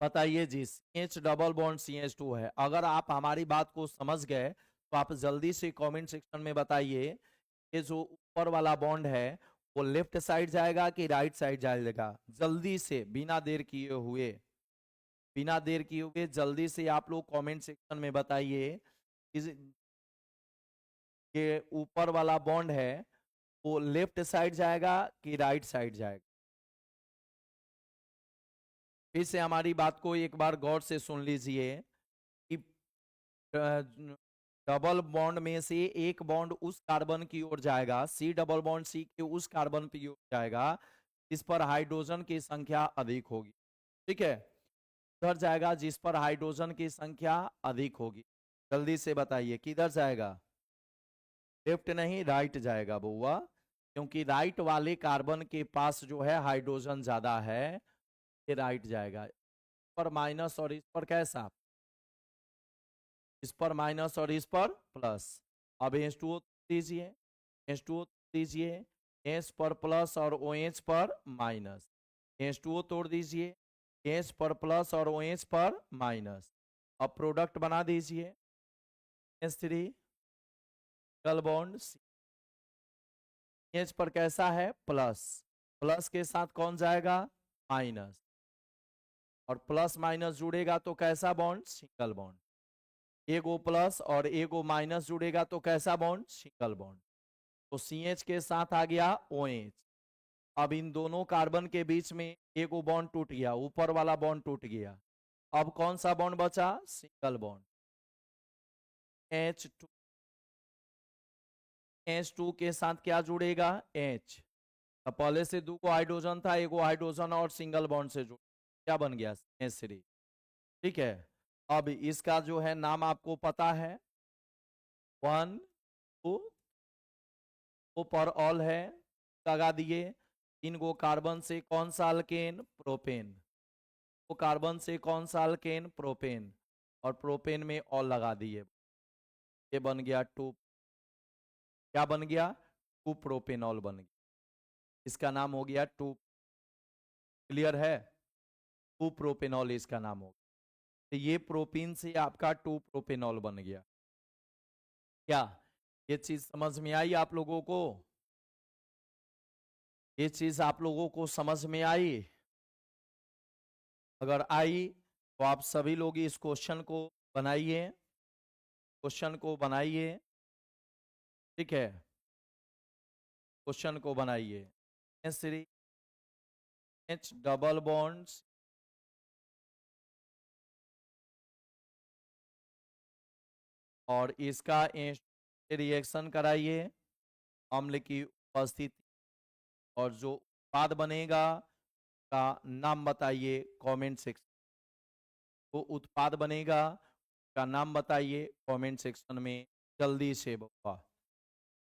बताइए जी, H double bond C H two है। अगर आप हमारी बात को समझ गए तो आप जल्दी से कमेंट सेक्शन में बताइए ये जो ऊपर वाला बॉन्ड है वो लेफ्ट साइड जाएगा कि राइट साइड जाएगा? जल्दी से बिना देर किए हुए, बिना देर किए हुए जल्दी से आप लोग कमेंट सेक्शन में बताइए कि ऊपर वाला बॉन्ड है वो लेफ्ट साइड जाएगा कि राइट साइड जाएगा। फिर से हमारी बात को एक बार गौर से सुन लीजिए कि डबल बॉन्ड में से एक बॉन्ड उस कार्बन की ओर जाएगा, सी डबल बॉन्ड सी के उस कार्बन की ओर जाएगा जिस पर हाइड्रोजन की संख्या अधिक होगी, ठीक है। उधर जाएगा जिस पर हाइड्रोजन की संख्या अधिक होगी। जल्दी से बताइए किधर जाएगा? लेफ्ट नहीं, राइट जाएगा बउआ, क्योंकि राइट वाले कार्बन के पास जो है हाइड्रोजन ज्यादा है, ये राइट जाएगा। इस पर माइनस और इस पर कैसा? इस पर माइनस और इस पर प्लस। अब H2O दीजिए, H2O दीजिए, एस पर प्लस और OH पर माइनस। H2O तोड़ दीजिए, एच पर प्लस और OH पर माइनस। अब प्रोडक्ट बना दीजिए, H3 डबल बॉन्ड एच पर कैसा है? प्लस, प्लस के साथ कौन जाएगा? माइनस। और प्लस माइनस जुड़ेगा तो कैसा बॉन्ड? Single bond. एक ओ प्लस और एक ओ माइनस जुड़ेगा तो कैसा बॉन्ड? Single bond. तो CH के साथ आ गया OH। अब इन दोनों कार्बन के बीच में एक ओ बॉन्ड टूट गया, ऊपर वाला बॉन्ड टूट गया। अब कौन सा बॉन्ड बचा? Single bond. H2। H2 के साथ क्या जुड़ेगा? H। अब पहले से दो को हाइड्रोजन था, एक हाइड्रोजन और सिंगल बॉन्ड से जुड़, क्या बन गया? H3। ठीक है। अब इसका जो है नाम आपको पता है, 1 2 ओ पर ऑल है, लगा दिए। इनको कार्बन से कौन सा अल्केन? प्रोपेन। तो कार्बन से कौन सा अल्केन? प्रोपेन। और प्रोपेन में ऑल लगा दिए, ये बन गया 2। क्या बन गया? 2 प्रोपेनॉल बन गया। इसका नाम हो गया 2। क्लियर है? 2 प्रोपेनॉल इसका नाम हो गया। तो ये प्रोपीन से आपका 2 प्रोपेनॉल बन गया। क्या ये चीज समझ में आई आप लोगों को? ये चीज आप लोगों को समझ में आई? अगर आई तो आप सभी लोग इस क्वेश्चन को बनाइए, क्वेश्चन को बनाइए। ठीक है, क्वेश्चन को बनाइए। H डबल बॉन्ड्स और इसका रिएक्शन कराइए, अम्ल की उपस्थिति, और जो उत्पाद बनेगा का नाम बताइए कमेंट सेक्शन। वो उत्पाद बनेगा का नाम बताइए कमेंट सेक्शन में, जल्दी से बाबा,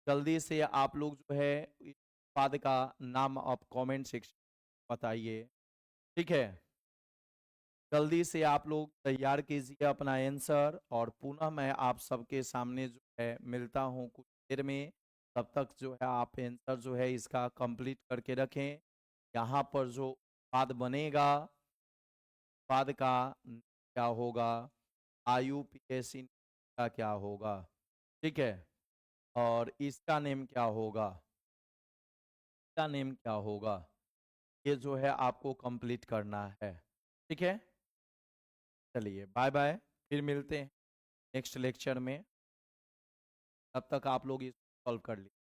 जल्दी से आप लोग जो है इस उत्पाद का नाम आप कमेंट सेक्शन बताइए। ठीक है, जल्दी से आप लोग तैयार कीजिए अपना आंसर, और पुनः मैं आप सबके सामने जो है मिलता हूँ कुछ देर में। तब तक जो है आप आंसर जो है इसका कंप्लीट करके रखें। यहाँ पर जो उत्पाद बनेगा, उत्पाद का क्या होगा, IUPAC का क्या होगा, ठीक है, और इसका नेम क्या होगा, इसका नेम क्या होगा, ये जो है आपको कंप्लीट करना है। ठीक है, चलिए बाय बाय, फिर मिलते हैं नेक्स्ट लेक्चर में। तब तक आप लोग इसको सॉल्व कर लीजिए।